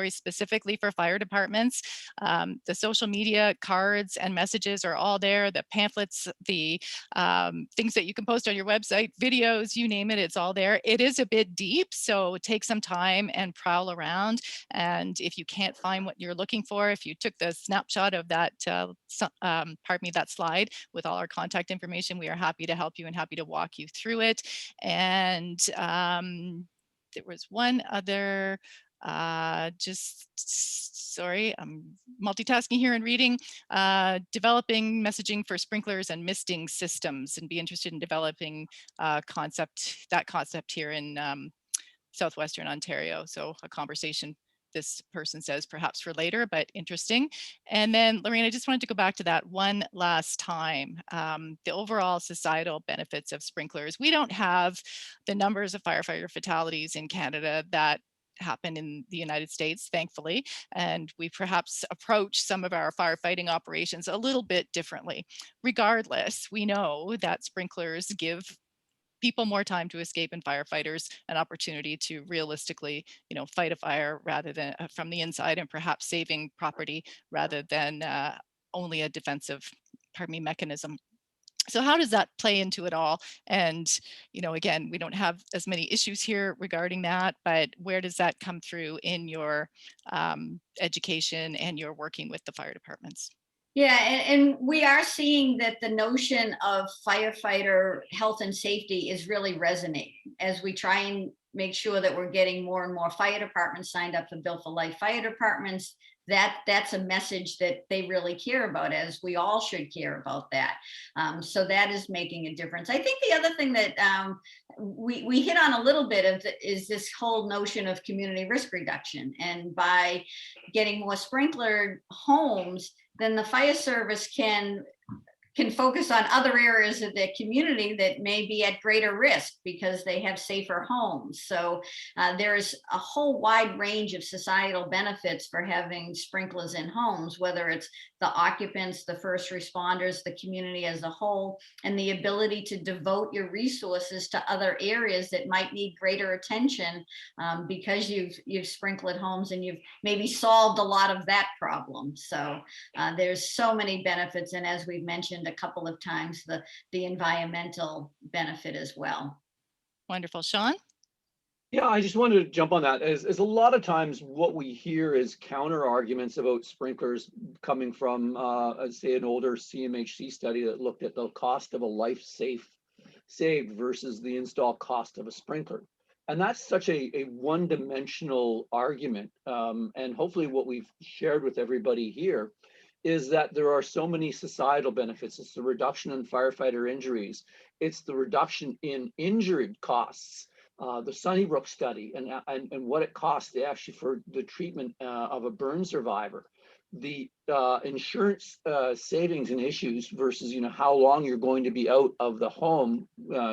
specifically for fire departments. The social media cards and messages are all there. The pamphlets, the things that you can post on your website, videos, you name it, it's all there. It is a bit deep, so take some time and prowl around. And if you can't find what you're looking for, if you took the snapshot of that, that slide with all our contact information, we are happy to help you and happy to walk you through it. And there was one other, sorry, I'm multitasking here and reading, developing messaging for sprinklers and misting systems, and be interested in developing that concept here in Southwestern Ontario. So a conversation, this person says, perhaps for later, but interesting. And then Lorraine, I just wanted to go back to that one last time. The overall societal benefits of sprinklers. We don't have the numbers of firefighter fatalities in Canada that happen in the United States, thankfully, and we perhaps approach some of our firefighting operations a little bit differently. Regardless, we know that sprinklers give people more time to escape, and firefighters an opportunity to realistically, fight a fire rather than from the inside, and perhaps saving property rather than only a defensive, mechanism. So how does that play into it all? And, again, we don't have as many issues here regarding that, but where does that come through in your education and your working with the fire departments? Yeah, and we are seeing that the notion of firefighter health and safety is really resonating as we try and make sure that we're getting more and more fire departments signed up for Built for Life fire departments. That's a message that they really care about, as we all should care about that. So that is making a difference. I think the other thing that we hit on a little bit of is this whole notion of community risk reduction. And by getting more sprinkler homes, then the fire service can focus on other areas of their community that may be at greater risk because they have safer homes. So there's a whole wide range of societal benefits for having sprinklers in homes, whether it's the occupants, the first responders, the community as a whole, and the ability to devote your resources to other areas that might need greater attention because you've sprinkled homes and you've maybe solved a lot of that problem. So there's so many benefits. And as we've mentioned a couple of times, the environmental benefit as well. Wonderful. Sean? Yeah, I just wanted to jump on that. As a lot of times what we hear is counter arguments about sprinklers coming from, say, an older CMHC study that looked at the cost of a life saved versus the install cost of a sprinkler. And that's such a one-dimensional argument. And hopefully what we've shared with everybody here is that there are so many societal benefits. It's the reduction in firefighter injuries. It's the reduction in injured costs. The Sunnybrook study and what it costs actually for the treatment of a burn survivor. The insurance savings and issues versus, you know, how long you're going to be out of the home,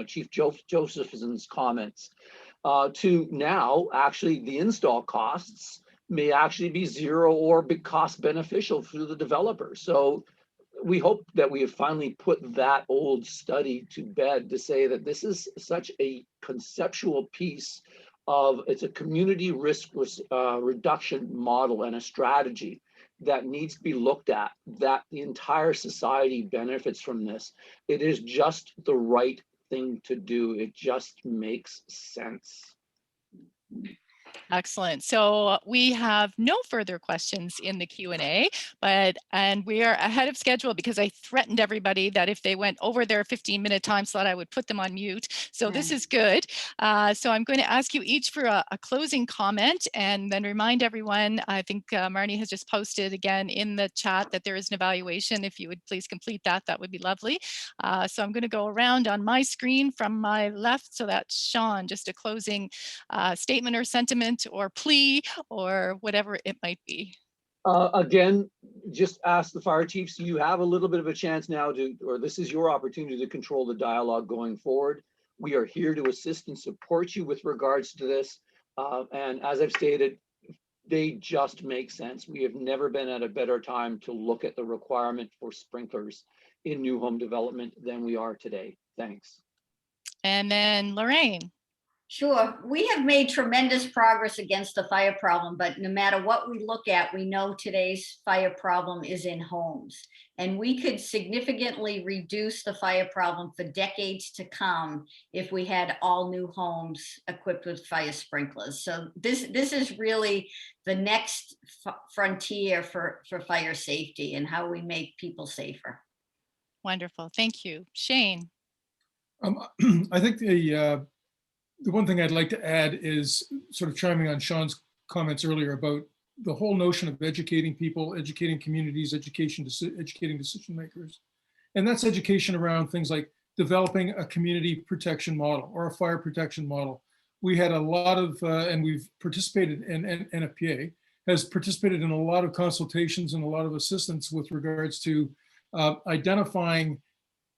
Chief Josephson's comments, to now actually the install costs may actually be zero or be cost beneficial for the developer. So we hope that we have finally put that old study to bed to say that this is such a conceptual piece of, it's a community risk reduction model and a strategy that needs to be looked at, that the entire society benefits from this. It is just the right thing to do. It just makes sense. Excellent. So we have no further questions in the Q&A, and we are ahead of schedule because I threatened everybody that if they went over their 15-minute time slot, I would put them on mute. So this is good. So I'm going to ask you each for a closing comment and then remind everyone, I think Marnie has just posted again in the chat that there is an evaluation. If you would please complete that, that would be lovely. So I'm going to go around on my screen from my left. So that's Sean, just a closing statement or sentiment or plea or whatever it might be. Again, just ask the fire chiefs. You have a little bit of a chance now to, or this is your opportunity to control the dialogue going forward. We are here to assist and support you with regards to this. And as I've stated, they just make sense. We have never been at a better time to look at the requirement for sprinklers in new home development than we are today. Thanks. And then Lorraine. Sure, we have made tremendous progress against the fire problem, but no matter what we look at, we know today's fire problem is in homes. And we could significantly reduce the fire problem for decades to come if we had all new homes equipped with fire sprinklers. So this is really the next frontier for fire safety and how we make people safer. Wonderful, thank you. Shayne. I think the one thing I'd like to add is sort of chiming on Sean's comments earlier about the whole notion of educating people, educating communities, educating decision makers. And that's education around things like developing a community protection model or a fire protection model. We had a lot of, and we've participated in, Nfpa has participated in a lot of consultations and a lot of assistance with regards to identifying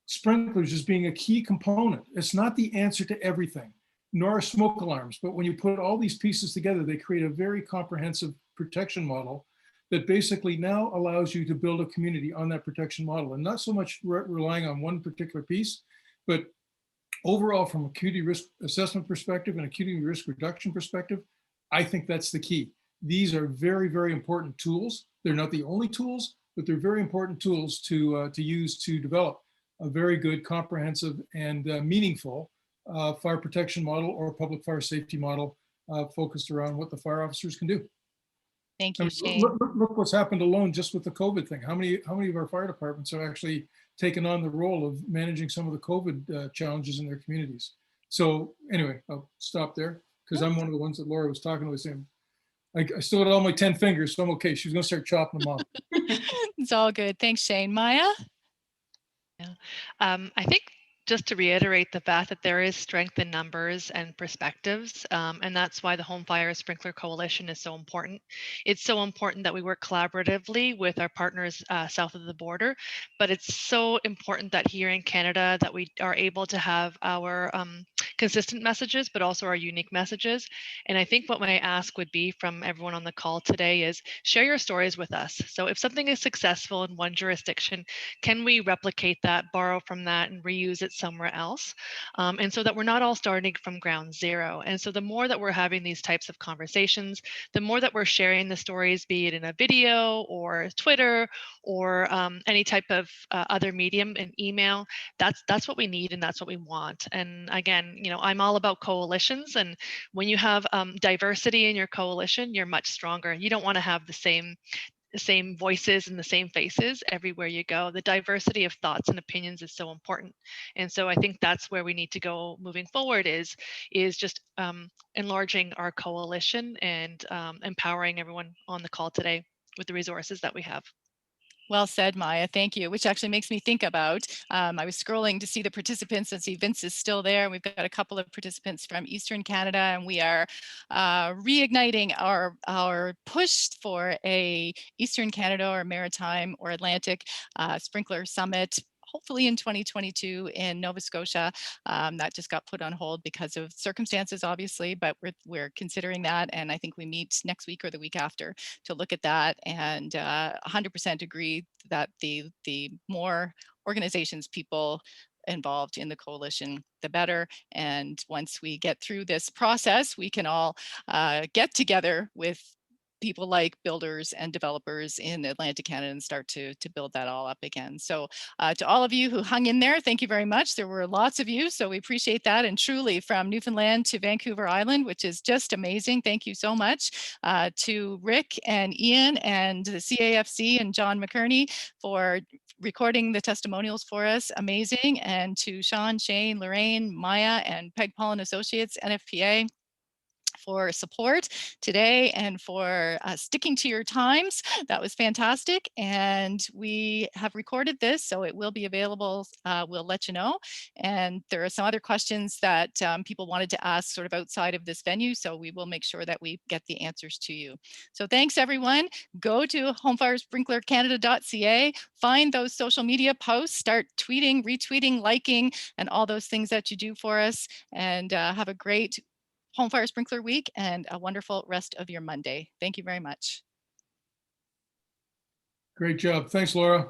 sprinklers as being a key component. It's not the answer to everything, nor smoke alarms. But when you put all these pieces together, they create a very comprehensive protection model that basically now allows you to build a community on that protection model and not so much relying on one particular piece, but overall from a community risk assessment perspective and a community risk reduction perspective, I think that's the key. These are very, very important tools. They're not the only tools, but they're very important tools to use to develop a very good, comprehensive and meaningful fire protection model or public fire safety model focused around what the fire officers can do. Thank you, Shayne. Look what's happened alone just with the COVID thing. How many of our fire departments have actually taken on the role of managing some of the COVID challenges in their communities? So anyway, I'll stop there because I'm one of the ones that Laura was talking to, saying I still got all my 10 fingers, so I'm okay. She's gonna start chopping them off. It's all good. Thanks, Shayne. Maya? Yeah, I think just to reiterate the fact that there is strength in numbers and perspectives, and that's why the Home Fire Sprinkler Coalition is so important. It's so important that we work collaboratively with our partners south of the border, but it's so important that here in Canada that we are able to have our consistent messages, but also our unique messages. And I think what my ask would be from everyone on the call today is share your stories with us. So if something is successful in one jurisdiction, can we replicate that, borrow from that, and reuse it somewhere else? And so that we're not all starting from ground zero. And so the more that we're having these types of conversations, the more that we're sharing the stories, be it in a video or Twitter or any type of other medium, an email, that's what we need and that's what we want. And again, you know, I'm all about coalitions, and when you have diversity in your coalition, you're much stronger. You don't want to have the same voices and the same faces everywhere you go. The diversity of thoughts and opinions is so important. And so I think that's where we need to go moving forward is just enlarging our coalition and empowering everyone on the call today with the resources that we have. Well said, Maya. Thank you. Which actually makes me think about, I was scrolling to see the participants and see Vince is still there. We've got a couple of participants from Eastern Canada, and we are reigniting our push for a Eastern Canada or Maritime or Atlantic Sprinkler Summit, hopefully in 2022 in Nova Scotia. That just got put on hold because of circumstances, obviously, but we're considering that. And I think we meet next week or the week after to look at that, and 100% agree that the more organizations, people involved in the coalition, the better. And once we get through this process, we can all get together with people like builders and developers in Atlantic Canada and start to build that all up again. So to all of you who hung in there, thank you very much. There were lots of you, so we appreciate that. And truly, from Newfoundland to Vancouver Island, which is just amazing. Thank you so much to Rick and Ian and the CAFC and John McKearney for recording the testimonials for us. Amazing. And to Sean, Shayne, Lorraine, Maya, and Peg Paul and Associates, Nfpa, for support today and for sticking to your times. That was fantastic. And we have recorded this, so it will be available. We'll let you know. And there are some other questions that people wanted to ask sort of outside of this venue, so we will make sure that we get the answers to you. So thanks, everyone. Go to homefiresprinklercanada.ca, find those social media posts, start tweeting, retweeting, liking, and all those things that you do for us. And have a great Home Fire Sprinkler Week and a wonderful rest of your Monday. Thank you very much. Great job. Thanks, Laura.